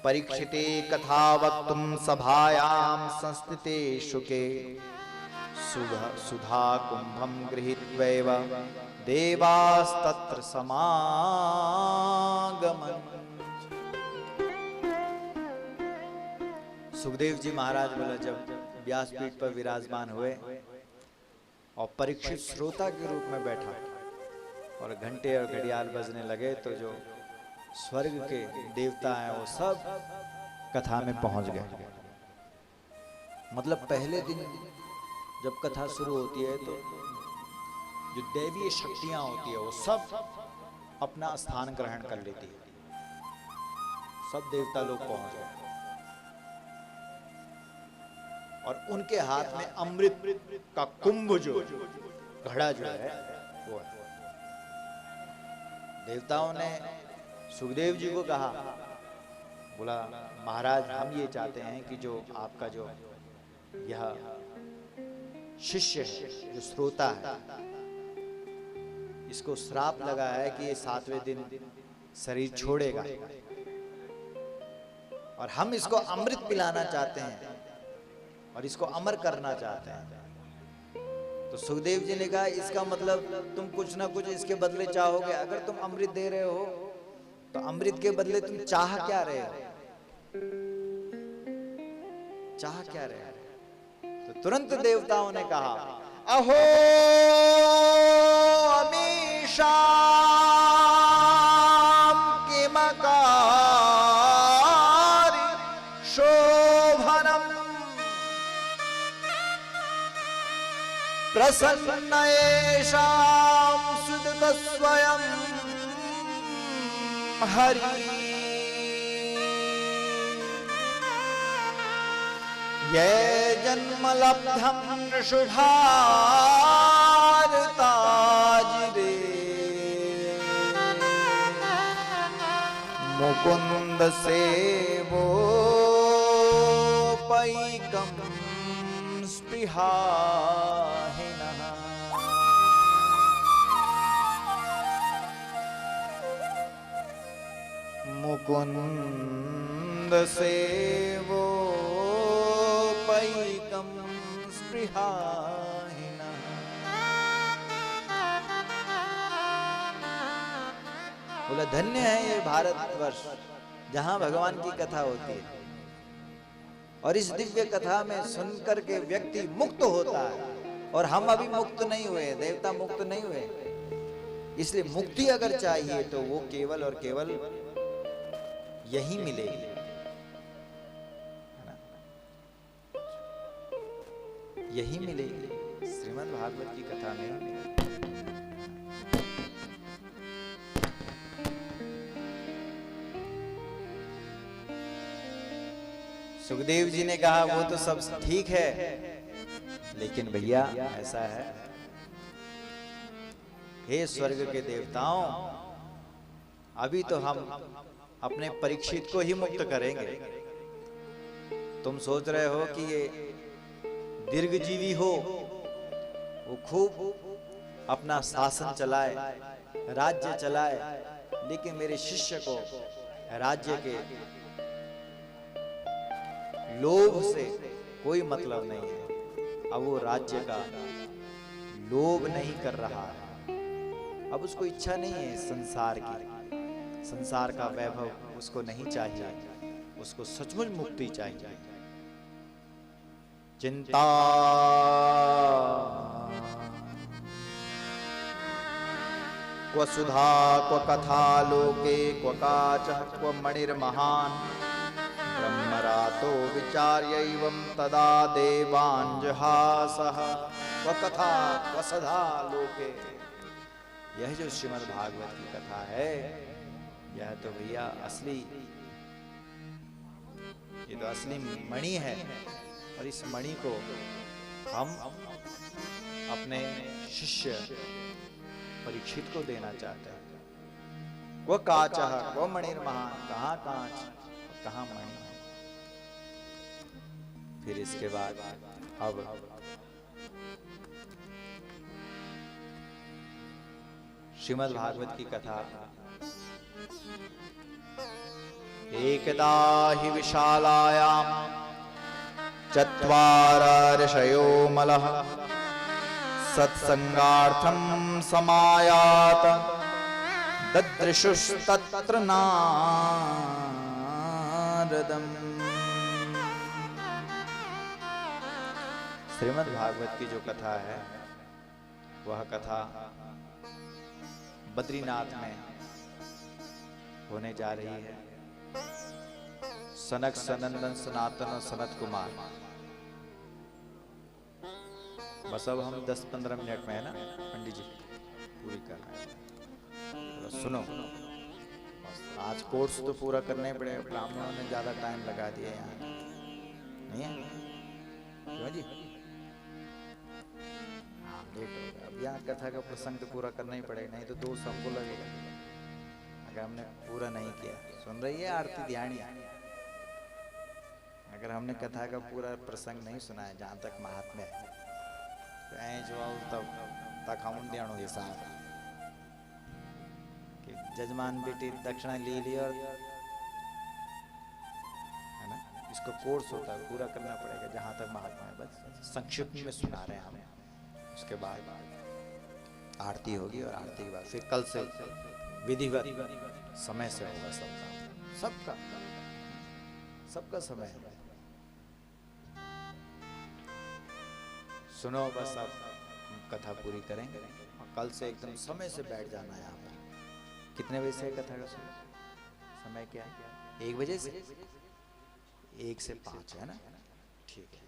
परीक्षिते कथा वक्तुम सभायाम संस्थिते शुके। सुधा कुंभम गृहीत्वैव देवास्तत्र समागमन्। सुखदेव जी महाराज बोला, जब व्यासपीठ पर विराजमान हुए और परीक्षित श्रोता के रूप में बैठा और घंटे और घड़ियाल बजने लगे, तो जो स्वर्ग के देवता हैं वो सब कथा में पहुंच गए। मतलब पहले दिन जब कथा शुरू होती है तो जो दैवीय शक्तियां होती है वो सब अपना स्थान ग्रहण कर लेती है। सब देवता लोग पहुंच गए और उनके हाथ में अमृत का कुंभ, जो घड़ा जो है वो है। देवताओं ने सुखदेव जी को कहा, बोला महाराज हम ये चाहते हैं कि जो आपका जो यह शिष्य है, जो श्रोता है, इसको श्राप लगा है कि ये 7वें दिन शरीर छोड़ेगा और हम इसको अमृत पिलाना चाहते हैं और इसको अमर करना चाहते हैं। तो सुखदेव जी ने कहा, इसका मतलब तुम कुछ ना कुछ इसके बदले चाहोगे। अगर तुम अमृत दे रहे हो तो अमृत के बदले तुम चाह क्या रहे हो? चाह क्या रहे हो? तो तुरंत देवताओं ने कहा, अहो अमीशाम किमकारी शोभनम। प्रसन्न येषां सुदत स्वयं हरि। ये जन्म लब्धम शुभारताजिरे। मुकुंद सेवो पैकम स्पृहाहिनः। मुकुंद सेवो पैकम स्पृहाहिनः। बोला धन्य है ये भारतवर्ष जहां भगवान की कथा होती है और इस दिव्य कथा में सुनकर के व्यक्ति मुक्त होता है। और हम अभी मुक्त नहीं हुए, देवता मुक्त नहीं हुए। इसलिए मुक्ति अगर चाहिए तो वो केवल और केवल यही मिलेगी, है ना? यही मिलेगी, श्रीमद् भागवत की कथा में ही मिलेगी। सुखदेव जी ने कहा वो तो सब ठीक है, लेकिन भैया ऐसा है, हे स्वर्ग के देवताओं, अभी तो हम अपने परीक्षित को ही मुक्त करेंगे। तुम सोच रहे हो कि ये दीर्घजीवी हो वो खूब अपना शासन चलाए, राज्य चलाए, लेकिन मेरे शिष्य को राज्य के लोभ से कोई मतलब नहीं है। अब वो राज्य का लोभ नहीं कर रहा है, अब उसको इच्छा नहीं है संसार की, संसार का वैभव उसको नहीं चाहिए, उसको सचमुच मुक्ति चाहिए। चिंता क्व सुधा क्व कथा लोके क्व काचः क्व मणिर्महान् ब्रह्मरातो विचार्यैवं तदा देवाञ्जहासः। क्व कथा क्व सुधा लोके, यह जो श्रीमद् भागवत की कथा है, यह तो भैया असली, ये तो असली मणि है। और इस मणि को हम अपने शिष्य परीक्षित को देना चाहते हैं। वो काच है, वो मणिर्महान, कहाँ कांच कहाँ मणि। फिर इसके बाद अब श्रीमद् भागवत की कथा। एकदा हि विशालायां चत्वार ऋषयो मलः सत्संगार्थं समायात ददृशुस्तत्र नारदम्। श्रीमद् भागवत की जो कथा है, वह कथा बद्रीनाथ में होने जा रही है। सनक सनंदन सनातन और सनत कुमार, बस अब हम 10-15 मिनट में है ना पंडित जी पूरी करना है, तो सुनो। आज कोर्स तो पूरा करना ही पड़ेगा, ब्राह्मणों ने ज्यादा टाइम लगा दिया यहाँ, नहीं है क्यों जी? हाँ लेट हो गया। अब यहाँ कथा का प्रसंग तो पूरा करना ही पड़ेगा, नहीं तो दोष हमको लगेगा अगर हमने पूरा नहीं किया। सुन रही है आरती ध्यान? अगर हमने कथा का पूरा प्रसंग नहीं सुना है, जहाँ तक महात्म्य है, तो तब हम देणो हिसाब कि जजमान बेटी दक्षिणा ले ली, और है ना, इसको कोर्स होता है, पूरा करना पड़ेगा जहाँ तक महात्मा है। बस संक्षिप्त में सुना रहे हैं हम। उसके बाद आरती होगी, और आरती के बाद फिर कल से विधिवत समय से होगा सबका सबका समय है। सुनो बस, अब कथा पूरी करेंगे और कल से एकदम समय से बैठ जाना है यहाँ पर। कितने बजे से कथा का समय क्या है? 1 बजे से 1 से 5 है ना? ठीक है,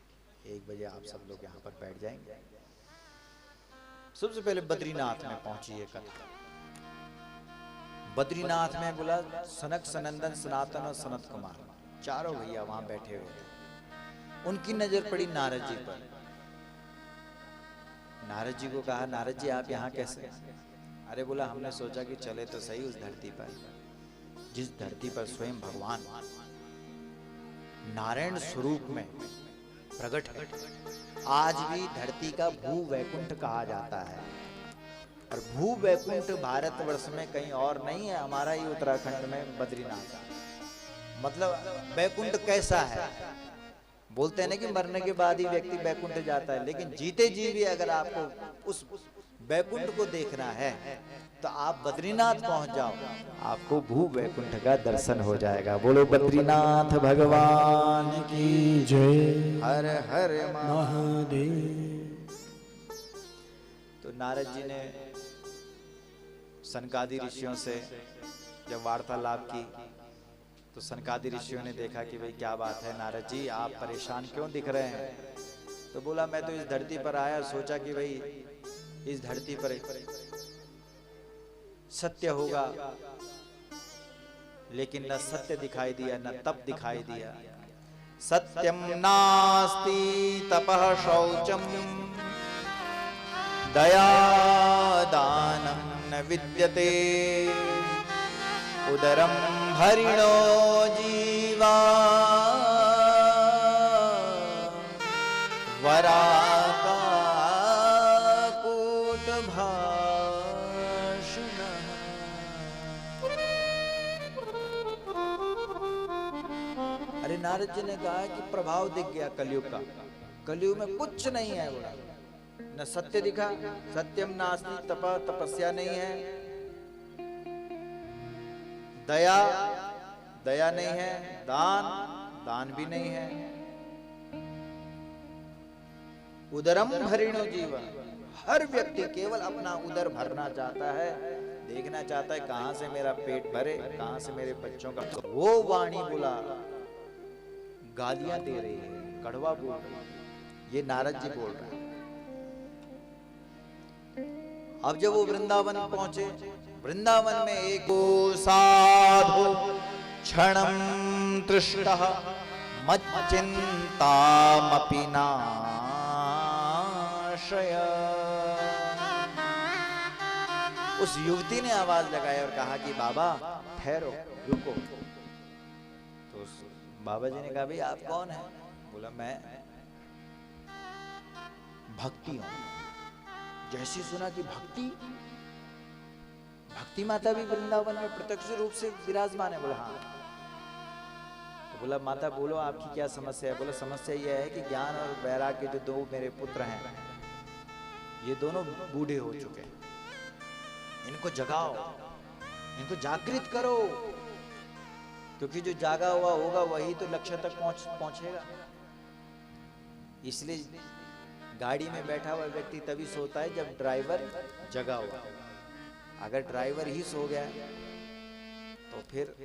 1 बजे आप सब लोग यहाँ पर बैठ जाएंगे। सबसे पहले बद्रीनाथ में पहुंची है कथा। बद्रीनाथ में बोला सनक सनंदन सनातन और सनत कुमार, चारों भैया वहां बैठे हुए थे। उनकी नजर पड़ी नारद जी पर। नारद जी को कहा, नारद जी आप यहाँ कैसे? अरे बोला हमने सोचा कि चले तो सही उस धरती पर, जिस धरती पर स्वयं भगवान नारायण स्वरूप में प्रकट है। आज भी धरती का भू वैकुंठ कहा जाता है, और भू वैकुंठ भारतवर्ष में कहीं और नहीं है, हमारा ही उत्तराखंड में बद्रीनाथ। मतलब वैकुंठ कैसा है? बोलते हैं ना कि मरने के बाद ही व्यक्ति वैकुंठ जाता है, लेकिन जीते जी भी अगर आपको उस वैकुंठ को देखना है तो आप बद्रीनाथ पहुंच जाओ, आपको भू वैकुंठ का दर्शन हो जाएगा। बोलो बद्रीनाथ भगवान की जय। हर हर महादेव। तो नारद जी ने सनकादि ऋषियों से जब वार्तालाप की, तो सनकादि ऋषियों ने देखा कि भाई क्या बात है नारद जी, आप परेशान क्यों दिख रहे हैं? तो बोला मैं तो इस धरती पर आया, सोचा कि भाई इस धरती पर सत्य होगा, लेकिन न सत्य दिखाई दिया न तप दिखाई दिया। सत्यम नास्ति तपः शौचम दया दानम न विद्यते उदरम हरिणो जीवा वराका अरे नारद जी ने कहा है कि प्रभाव दिख गया कलयुग का, कलयुग में कुछ नहीं है बोला, न सत्य दिखा, सत्यम नास्ति, तपस्या नहीं है, दया दया नहीं है, दान भी नहीं है, उदरम भरिणो जीवन, हर व्यक्ति केवल अपना उदर भरना चाहता है, देखना चाहता है कहां से मेरा पेट भरे, कहां से मेरे बच्चों का। तो वो वाणी बोला गालियां दे रही है, कड़वा बोल रही है, ये नारद जी बोल रहे हैं। अब जब वो वृंदावन पहुंचे, वृंदावन में एक साधु क्षणं तृष्टः मच्चिन्तामपि नाशय। उस युवती ने आवाज लगाई और कहा कि बाबा ठहरो, रुको। तो उस बाबा जी ने कहा भाई आप कौन है? बोला मैं भक्ति हूं। जैसे सुना कि भक्ति माता भी वृंदावन में प्रत्यक्ष रूप से विराजमान है। बोला हाँ। तो बोला माता बोलो आपकी क्या समस्या है? बोला समस्या यह है कि ज्ञान और वैराग्य जो दो मेरे पुत्र हैं, ये दोनों बूढ़े हो चुके हैं, इनको जगाओ, इनको जागृत करो, क्योंकि जो जागा हुआ होगा वही तो लक्ष्य तक पहुंचेगा। इसलिए गाड़ी में बैठा हुआ व्यक्ति तभी सोता है जब ड्राइवर जगा हुआ। अगर ड्राइवर ही सो गया तो फिर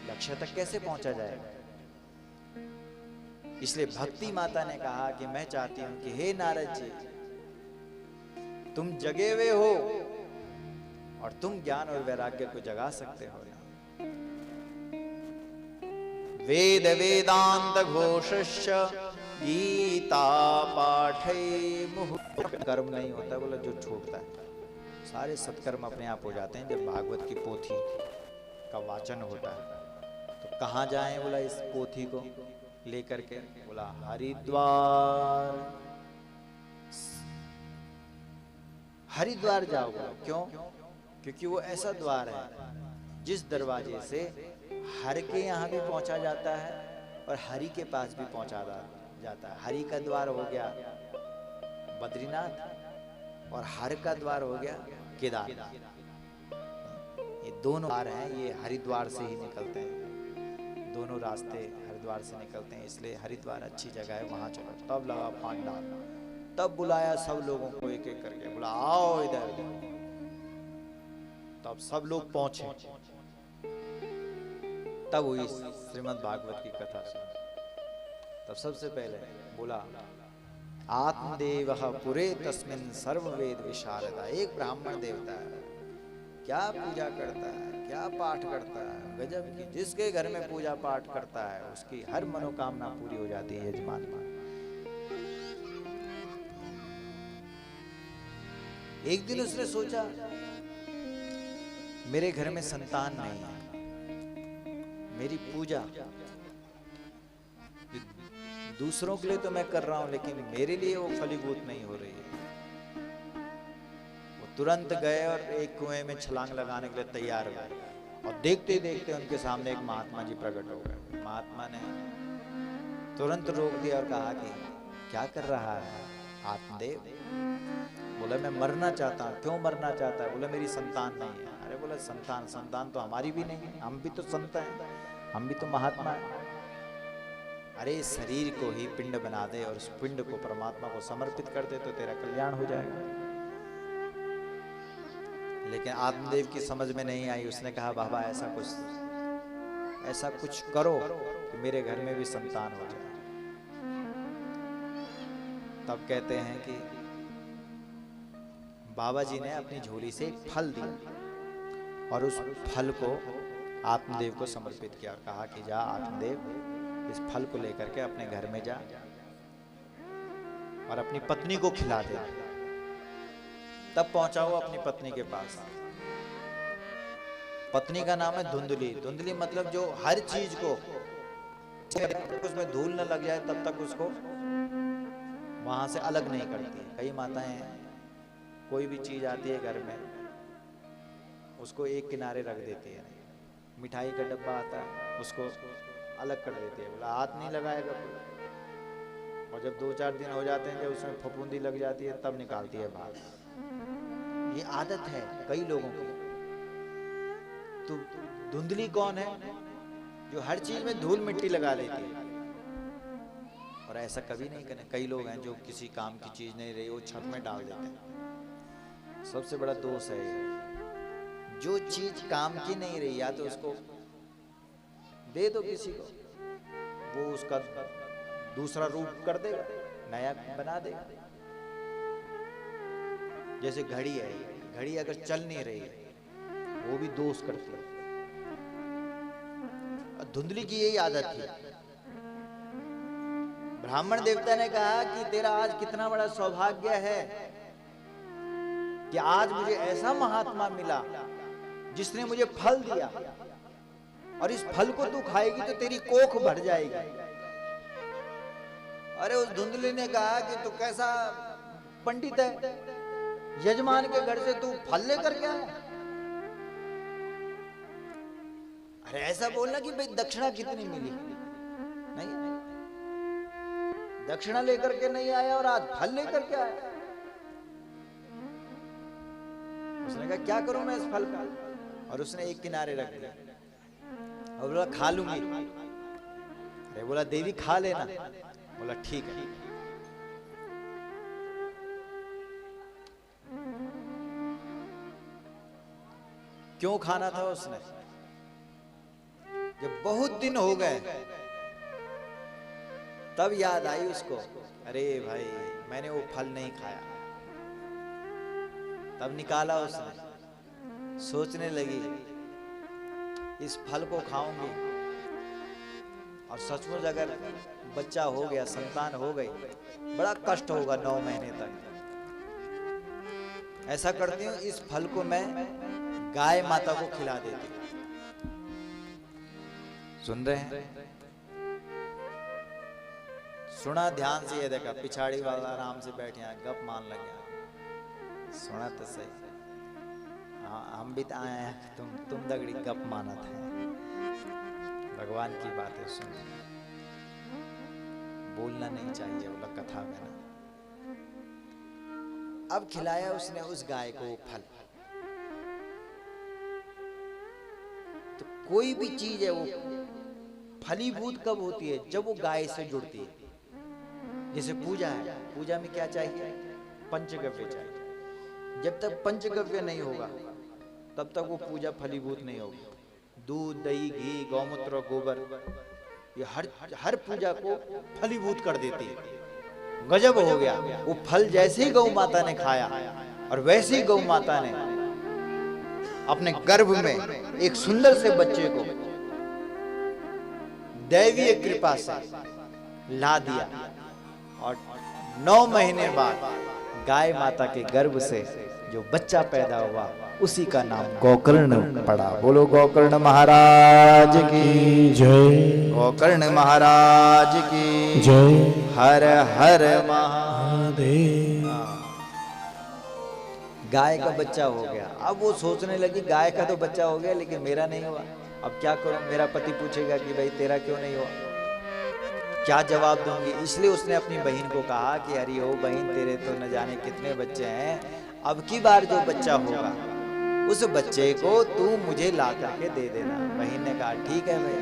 लक्ष्य तक कैसे पहुंचा जाएगा? इसलिए भक्ति माता ने कहा कि मैं चाहती हूं कि हे नारद जी, तुम जगे हुए हो और तुम ज्ञान और वैराग्य को जगा सकते हो। वेद वेदांत घोषश्च गीता पाठे मुहु। कर्म नहीं होता बोला जो छूटता है, सारे सत्कर्म अपने आप हो जाते हैं जब भागवत की पोथी का वाचन होता है। तो कहाँ जाएं बोला इस पोथी को लेकर के? बोला हरिद्वार, हरिद्वार जाओ। क्यों? क्योंकि वो ऐसा द्वार है जिस दरवाजे से हर के यहाँ भी पहुंचा जाता है और हरि के पास भी पहुंचा जाता है। हरि का द्वार हो गया बद्रीनाथ और हर का द्वार हो गया केदारनाथ। ये दोनों द्वार हैं, ये हरिद्वार से ही निकलते हैं, दोनों रास्ते हरिद्वार से निकलते हैं। इसलिए हरिद्वार अच्छी जगह है, वहां चलो। तब लगा पांडा, तब बुलाया सब लोगों को एक एक करके, बोला आओ इधर। तब सब लोग पहुंचे, तब हुई श्रीमद् भागवत की कथा सुनी। तब सबसे पहले बोला आत्मदेवः पुरे तस्मिन् सर्ववेद विशारदा। एक ब्राह्मण देवता है, क्या पूजा करता है, क्या पाठ करता है, गजब की। जिसके घर में पूजा पाठ करता है उसकी हर मनोकामना पूरी हो जाती है यजमान। एक दिन उसने सोचा मेरे घर में संतान नहीं है, मेरी पूजा दूसरों के लिए तो मैं कर रहा हूं लेकिन मेरे लिए वो फलीभूत नहीं हो रही है। वो तुरंत गए और एक कुएं में छलांग लगाने के लिए तैयार हुए और देखते देखते उनके सामने एक महात्मा जी प्रकट हो गए। महात्मा ने तुरंत रोक दिया और कहा कि क्या कर रहा है आत्मदेव? बोला मैं मरना चाहता हूँ। क्यों मरना चाहता है? बोला मेरी संतान नहीं है। अरे बोला संतान तो हमारी भी नहीं है, हम भी तो संत हैं, हम भी तो महात्मा हैं। अरे शरीर को ही पिंड बना दे और उस पिंड को परमात्मा को समर्पित कर दे तो तेरा कल्याण हो जाएगा। लेकिन आत्मदेव की समझ में नहीं आई। उसने कहा बाबा ऐसा कुछ करो कि मेरे घर में भी संतान हो जाए। तब कहते हैं कि बाबा जी ने अपनी झोली से एक फल दिया और उस फल को आत्मदेव को समर्पित किया और कहा कि जा आत्मदेव, इस फल को लेकर के अपने घर में जा और अपनी पत्नी को खिला दे। तब पहुंचा वो अपनी पत्नी के पास। पत्नी का नाम है धुंधली। धुंधली मतलब जो हर चीज को उसमें धूल न लग जाए तब तक उसको वहां से अलग नहीं करती। कई माताएं कोई भी चीज आती है घर में उसको एक किनारे रख देती है। मिठाई का डब्बा आता है उसको अलग कर देती है। बोला हाथ नहीं लगाएगा कोई। और जब 2-4 दिन हो जाते हैं, जब उसमें फफूंदी लग जाती है, तब निकालती है बाहर। ये आदत है कई लोगों की। तो धुंधली कौन है? जो हर चीज में धूल मिट्टी लगा लेती है। और ऐसा कभी नहीं करना। कई लोग हैं जो किसी काम की चीज नहीं रही, वो छत में डाल देते हैं। सबसे बड़ा दोष है ये। जो चीज काम की नहीं रही, या तो उसको दे दो किसी को, वो उसका दूसरा रूप कर देगा, नया बना देगा। जैसे घड़ी है, घड़ी अगर चल नहीं रही है, वो भी दोष करती है। धुंधली की यही आदत थी। ब्राह्मण देवता ने कहा कि तेरा आज कितना बड़ा सौभाग्य है कि आज मुझे ऐसा महात्मा मिला जिसने मुझे फल दिया, और इस फल को तू खाएगी तो तेरी कोख भर जाएगी। अरे उस धुंधली ने कहा कि तू कैसा पंडित है, यजमान के घर से तू फल लेकर के आया? अरे ऐसा बोलना कि भाई दक्षिणा कितनी मिली, नहीं, दक्षिणा लेकर के नहीं आया और आज फल लेकर के आया। उसने कहा क्या करूं मैं इस फल का? और उसने एक किनारे रख दिया और बोला खा लूंगी। अरे बोला देवी खा लेना। बोला ठीक है। क्यों खाना था उसने? जब बहुत दिन हो गए, तब याद आई उसको, अरे भाई मैंने वो फल नहीं खाया। तब निकाला उसने। सोचने लगी इस फल को खाऊंगी, और सचमुच अगर बच्चा हो गया, संतान हो गई, बड़ा कष्ट होगा 9 महीने तक। ऐसा करती हूँ, इस फल को मैं गाय माता को खिला देती हूँ। सुन रहे हैं? सुना ध्यान से? ये देखा पिछाड़ी वाला आराम से बैठे हैं, गप मान लगे। सुना तो सही। हाँ, हम भी तो आए हैं, तुम दगड़ी गप माना था। भगवान की बातें सुन, बोलना नहीं चाहिए बोला कथा में ना। अब खिलाया उसने उस गाय को फल। तो कोई भी चीज है वो फलीभूत कब होती है? जब वो गाय से जुड़ती है। जैसे पूजा है, पूजा में क्या चाहिए? पंचगव्य चाहिए। जब तक पंचगव्य नहीं होगा, तब तक वो पूजा फलीभूत नहीं होगी। दूध, दही, घी, गौमूत्र, गोबर, ये हर पूजा को फलीभूत कर देती है। गजब हो गया। वो फल जैसे ही गौ माता ने खाया, और वैसे ही गौ माता ने अपने गर्भ में एक सुंदर से बच्चे को दैवीय कृपा से ला दिया। और 9 महीने बाद गाय माता के गर्भ से जो बच्चा पैदा हुआ, उसी का नाम गोकर्ण पड़ा। बोलो गोकर्ण महाराज की जय। गोकर्ण महाराज की जय। हर हर महादेव। गाय का बच्चा हो गया। अब वो सोचने लगी गाय का तो बच्चा हो गया, लेकिन मेरा नहीं हुआ, अब क्या करूं? मेरा पति पूछेगा कि भाई तेरा क्यों नहीं हुआ, क्या जवाब दूंगी? इसलिए उसने अपनी बहन को कहा कि अरे ओ बहन, तेरे तो न जाने कितने बच्चे हैं, अब की बार जो बच्चा होगा उस बच्चे को तू मुझे ला करके दे देना। बहन ने कहा ठीक है भाई।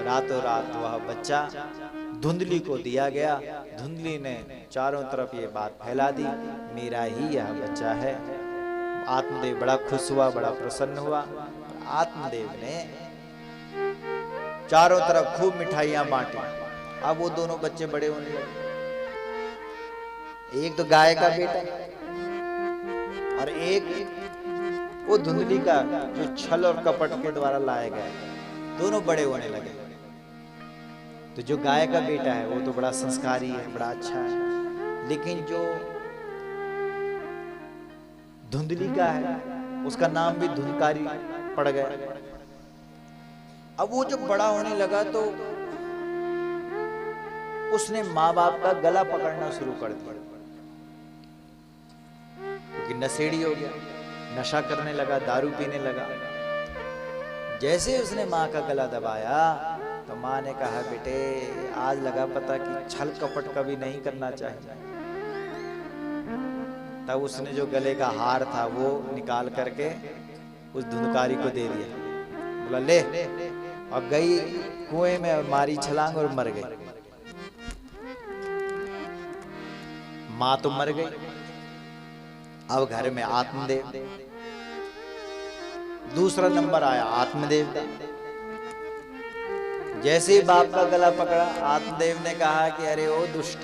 रातों रात वह बच्चा धुंधली को दिया गया। धुंधली ने चारों तरफ ये बात फैला दी, मेरा ही यह बच्चा है। आत्मदेव बड़ा खुश हुआ, बड़ा प्रसन्न हुआ। आत्मदेव ने चारों तरफ खूब मिठाइयां बांटी। अब वो दोनों बच्चे बड़े होने लगे। एक तो गाय का बेटा, और एक वो धुंधली का जो छल और कपट के द्वारा लाया गया। दोनों बड़े होने लगे। तो जो गाय का बेटा है वो तो बड़ा संस्कारी है, बड़ा अच्छा है, लेकिन जो धुंधली का है उसका नाम भी धुंधकारी पड़ गया। अब वो जब बड़ा होने लगा तो उसने माँ बाप का गला पकड़ना शुरू कर दिया, क्योंकि नशेड़ी हो गया, नशा करने लगा, दारू पीने लगा। जैसे उसने माँ का गला दबाया तो माँ ने कहा बेटे आज लगा पता कि छल कपट कभी नहीं करना चाहिए। तब उसने जो गले का हार था वो निकाल करके उस धुंधकारी को दे दिया। बोला ले, और गई कुएं में और मारी छलांग और मर गई। माँ तो मर गई। अब घर में आत्मदेव, दूसरा नंबर आया आत्मदेव का। जैसे ही बाप का गला पकड़ा, आत्मदेव ने कहा कि अरे ओ दुष्ट,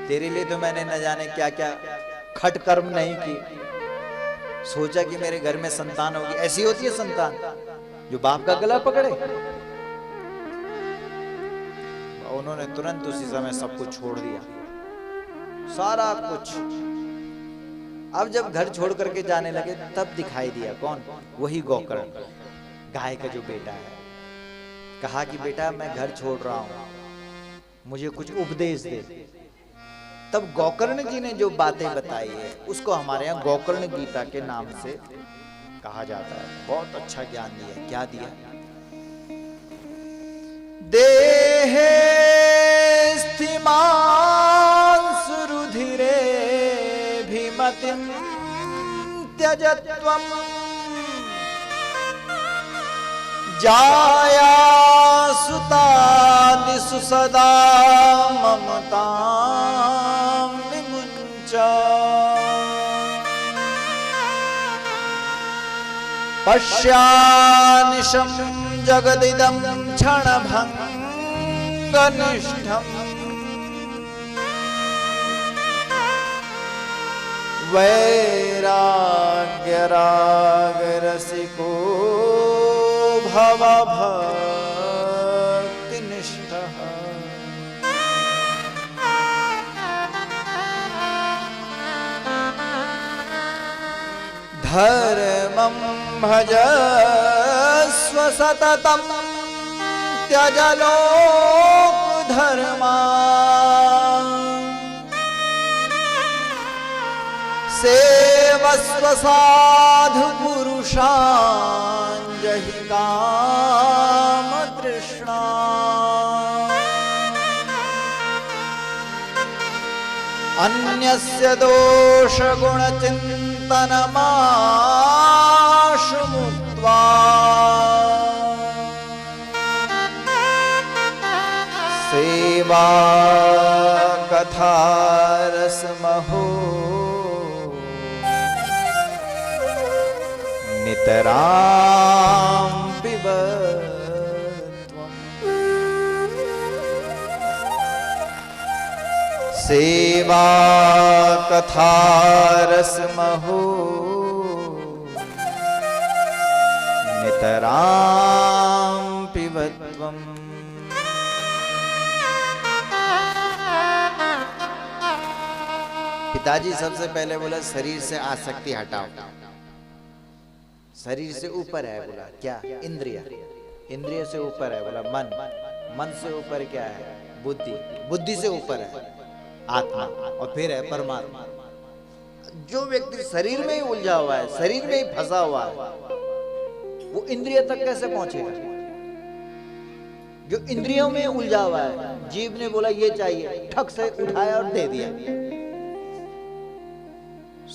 तेरे लिए तो मैंने न जाने क्या क्या खट कर्म नहीं की। सोचा कि मेरे घर में संतान होगी। ऐसी होती है संतान जो बाप का गला पकड़े। उन्होंने तुरंत उसी समय सब कुछ छोड़ दिया, सारा कुछ। अब जब घर छोड़ करके जाने लगे तब दिखाई दिया कौन? वही गोकर्ण, गाय का जो बेटा है। कहा कि बेटा मैं घर छोड़ रहा हूं, मुझे कुछ उपदेश दे। तब गोकर्ण जी ने जो बातें बताई है उसको हमारे यहाँ गोकर्ण गीता के नाम से कहा जाता है। बहुत अच्छा ज्ञान दिया। क्या दिया? देहे स्थिमान् सुरुधिरे भीमतिं त्यजत्वम् जाया सुतादिषु सदा ममतां विमुञ्च पश्यानिशं जगदिदं क्षणभङ्गनिष्ठम् वैराग्यरागरसिको भवभक्तिनिष्ठः धर्मं भजस्व सततं त्यज लोकधर्मान् सेवस्व साधु पुरुषान् जहि काम तृष्णा अन्यस्य दोष गुण चिंतनमाशु मुक्त्वा सेवा कथा रसमहो नितरां पिबत्वम् सेवा कथा रसमहो नितरां पिबत्वम्। पिताजी सबसे पहले बोला शरीर से आसक्ति हटाओ। शरीर से ऊपर है बोला क्या? इंद्रिय। इंद्रिय से ऊपर है बोला मन। मन से ऊपर क्या है? बुद्धि। बुद्धि से ऊपर है आत्मा, और फिर है परमात्मा। जो व्यक्ति शरीर में ही उलझा हुआ है, शरीर में ही फंसा हुआ है, वो इंद्रिय तक कैसे पहुंचेगा? जो इंद्रियों में उलझा हुआ है, जीव ने बोला ये चाहिए, ठक से उठाया और दे दिया।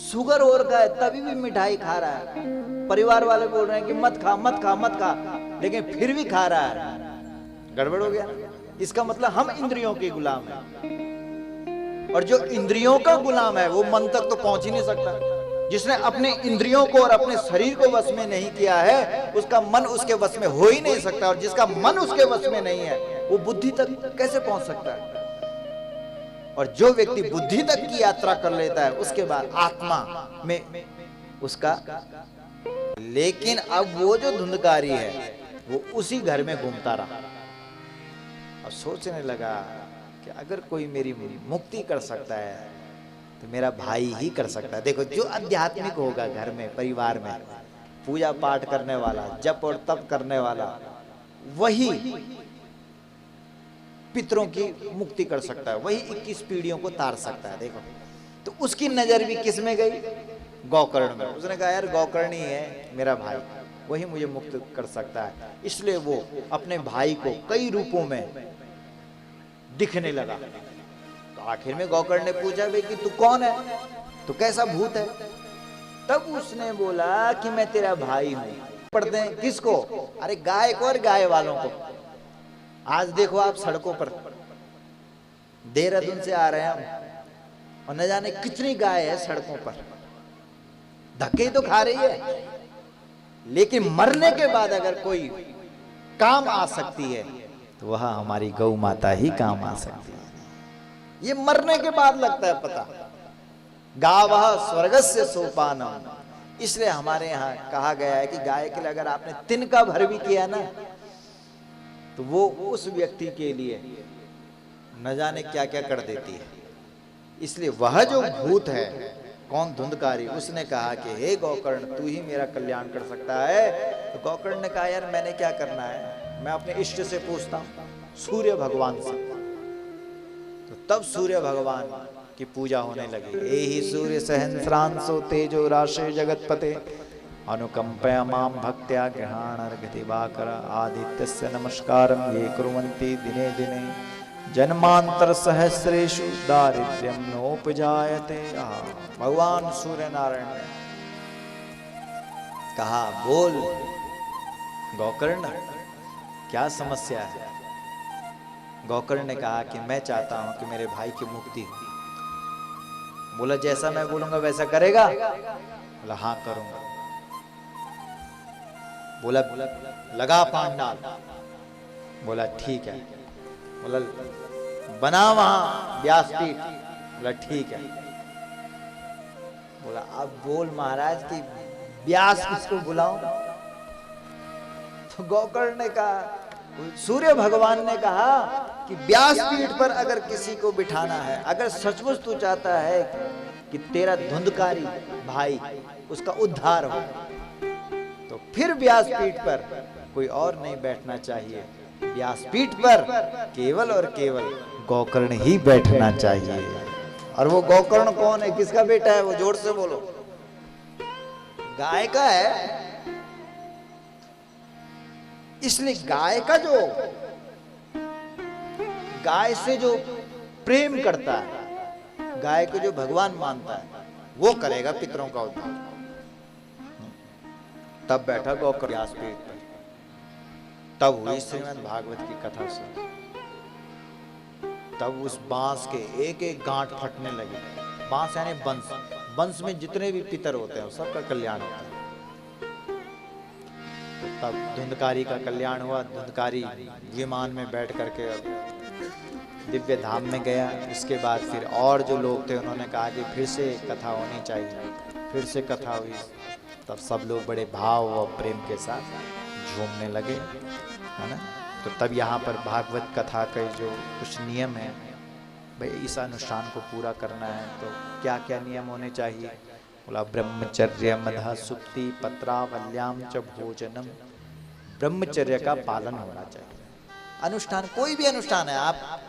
शुगर हो रखा है तभी भी मिठाई खा रहा है। परिवार वाले बोल रहे हैं कि मत खा मत खा मत खा, लेकिन फिर भी खा रहा है। गड़बड़ हो गया। इसका मतलब हम इंद्रियों के गुलाम हैं, और जो इंद्रियों का गुलाम है वो मन तक तो पहुंच ही नहीं सकता। जिसने अपने इंद्रियों को और अपने शरीर को वश में नहीं किया है उसका मन उसके वश में हो ही नहीं सकता, और जिसका मन उसके वश में नहीं है वो बुद्धि तक कैसे पहुंच सकता है? और जो व्यक्ति बुद्धि तक की यात्रा कर लेता है उसके बाद आत्मा में उसका। लेकिन अब वो जो धुंधकारी है वो उसी घर में घूमता रहा और सोचने लगा कि अगर कोई मेरी मुक्ति कर सकता है तो मेरा भाई ही कर सकता है। देखो जो आध्यात्मिक होगा घर में, परिवार में, पूजा पाठ करने वाला, जप और तप करने वाला, वही पितरों की मुक्ति कर सकता है, वही 21 पीढ़ियों को तार सकता है। देखो तो उसकी नजर भी किस में गई? गोकर्ण में। उसने कहा यार गोकर्ण ही है मेरा भाई, वही मुझे मुक्त कर सकता है। इसलिए वो अपने भाई को कई रूपों में दिखने लगा। तो आखिर में गौकर्ण ने पूछा भाई कि तू कौन है, तू कैसा भूत है? तब उसने बोला कि मैं तेरा भाई हूं। पढ़ते हैं किसको? अरे गाय को और गाय वालों को। आज देखो आप सड़कों पर देहरादून से आ रहे हैं हम और न जाने कितनी गाय है सड़कों पर, धक्के तो खा रही है, लेकिन मरने के बाद अगर कोई काम आ सकती है तो वह हमारी गौ माता ही काम आ सकती है। ये मरने के बाद लगता है पता। गावः स्वर्गस्य सोपानम। इसलिए हमारे यहाँ कहा गया है कि गाय के लिए अगर आपने तिनका भर भी किया ना तो वो उस व्यक्ति के लिए न जाने क्या क्या कर देती है। इसलिए वह जो भूत है, कौन? धुंधकारी, उसने कहा कि हे गौकर्ण तू ही मेरा कल्याण कर सकता है। तो गौकर्ण ने कहा यार मैंने क्या करना है, मैं अपने इष्ट से पूछता हूं, सूर्य भगवान से। तो तब सूर्य भगवान की पूजा होने लगी। एहि सूर्य सहस्रांशो तेजो राशि जगतपते अनुकंपया माम भक्त्या गृहाण अर्घ्य दिवाकर आदित्यस्य नमस्कारं ये कुर्वन्ति दिने दिने जन्मांतर सहस्रेषु दारिद्र्यं नोपजायते। भगवान सूर्य नारायण ने कहा बोल गौकर्ण क्या समस्या है? गौकर्ण ने कहा कि मैं चाहता हूं कि मेरे भाई की मुक्ति हो। बोला जैसा मैं बोलूंगा वैसा करेगा? बोला हाँ करूंगा। बोला लगा पांडाल। बोला ठीक है। बोला बना वहां व्यासपीठ। बोला ठीक है। बोला अब बोल महाराज कि व्यास किसको बुलाऊं? तो गौकर्ण ने कहा, सूर्य भगवान ने कहा कि व्यासपीठ पर अगर किसी को बिठाना है, अगर सचमुच तू चाहता है कि तेरा धुंधकारी भाई उसका उद्धार हो, तो फिर व्यासपीठ पर कोई और नहीं बैठना चाहिए। व्यासपीठ पर केवल और केवल गौकर्ण ही बैठना चाहिए। और वो गौकर्ण कौन है, किसका बेटा है? वो जोर से बोलो। गाय का है। इसलिए गाय का जो गाय से जो प्रेम करता है, गाय को जो भगवान मानता है, वो करेगा पितरों का उद्धार। तब बैठा गौकर्ण व्यासपीठ पर। तब हुई श्रीमद् भागवत की कथा सुन। तब उस बांस के एक एक गांठ फटने लगे। बांस यानी बंस, बंस में जितने भी पितर होते हैं सबका कल्याण होता है। तो तब धुंधकारी का कल्याण हुआ। धुंधकारी विमान में बैठ करके दिव्य धाम में गया। इसके बाद फिर और जो लोग थे उन्होंने कहा कि फिर से कथा होनी चाहिए। फिर से कथा हुई। तब सब लोग बड़े भाव और प्रेम के साथ झूमने लगे, है ना। तो तब यहाँ पर भागवत कथा के जो कुछ नियम हैं, भाई इस अनुष्ठान को पूरा करना है तो क्या क्या नियम होने चाहिए? बोला ब्रह्मचर्य मधा सुप्ति पत्रावल्याम च भोजनम। ब्रह्मचर्य का पालन होना चाहिए। अनुष्ठान कोई भी अनुष्ठान है, आप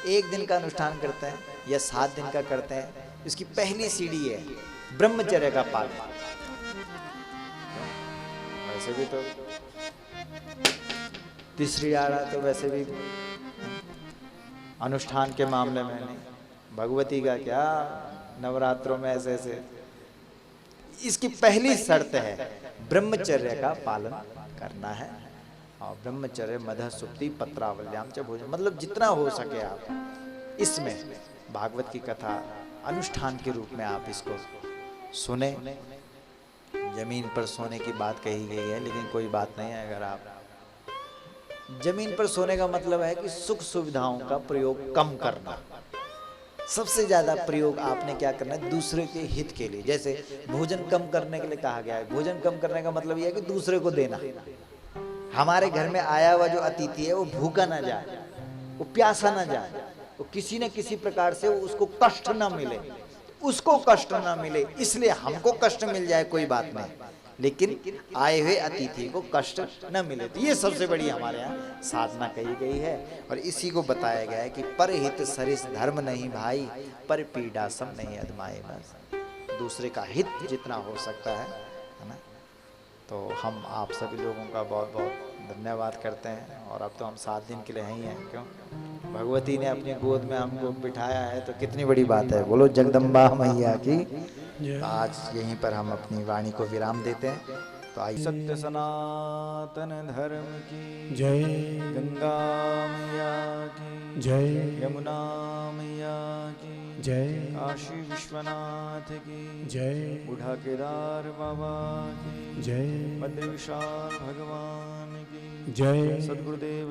एक दिन का अनुष्ठान करते हैं या 7 दिन का करते हैं, इसकी पहली सीढ़ी है ब्रह्मचर्य का पालन। वैसे भी तो तीसरी आ रहा तो वैसे भी अनुष्ठान के मामले में नहीं, भगवती का क्या नवरात्रों में ऐसे ऐसे। इसकी पहली शर्त है ब्रह्मचर्य का पालन करना है। और ब्रह्मचर्य मध सुप्ति पत्रावल्याम च भोजन, मतलब जितना हो सके आप इसमें भागवत की कथा अनुष्ठान के रूप में आप इसको सुने। जमीन पर सोने की बात कही गई है, लेकिन कोई बात नहीं है। अगर आप जमीन पर सोने का मतलब है कि सुख सुविधाओं का प्रयोग कम करना। सबसे ज्यादा प्रयोग आपने क्या करना है? दूसरे के हित के लिए। जैसे भोजन कम करने के लिए कहा गया है। भोजन कम करने का मतलब यह है कि दूसरे को देना। हमारे घर में आया हुआ जो अतिथि है वो भूखा ना जाए, वो प्यासा ना जाए, वो किसी न किसी प्रकार से उसको कष्ट ना मिले, उसको कष्ट ना मिले। इसलिए हमको कष्ट मिल जाए कोई बात नहीं, लेकिन आए हुए अतिथि को कष्ट न मिले। तो ये सबसे बड़ी हमारे यहाँ साधना कही गई है। और इसी को बताया गया है कि परहित सरिस धर्म नहीं भाई, पर पीड़ा सम नहीं अधमाए। बस दूसरे का हित जितना हो सकता है ना, तो हम आप सभी लोगों का बहुत बहुत धन्यवाद करते हैं। और अब तो हम 7 दिन के लिए ही हैं, क्यों? भगवती ने अपनी गोद में हमको बिठाया है तो कितनी बड़ी बात है। बोलो जगदम्बा मैया की। तो आज यहीं पर हम अपनी वाणी को विराम देते हैं। तो आइए सत्य सनातन धर्म की जय गंगा मैया की जय यमुना मैया की जय काशी विश्वनाथ की जय बूढ़ा केदार बाबा की जय बद्र विशाल भगवान की जय सद्गुरुदेव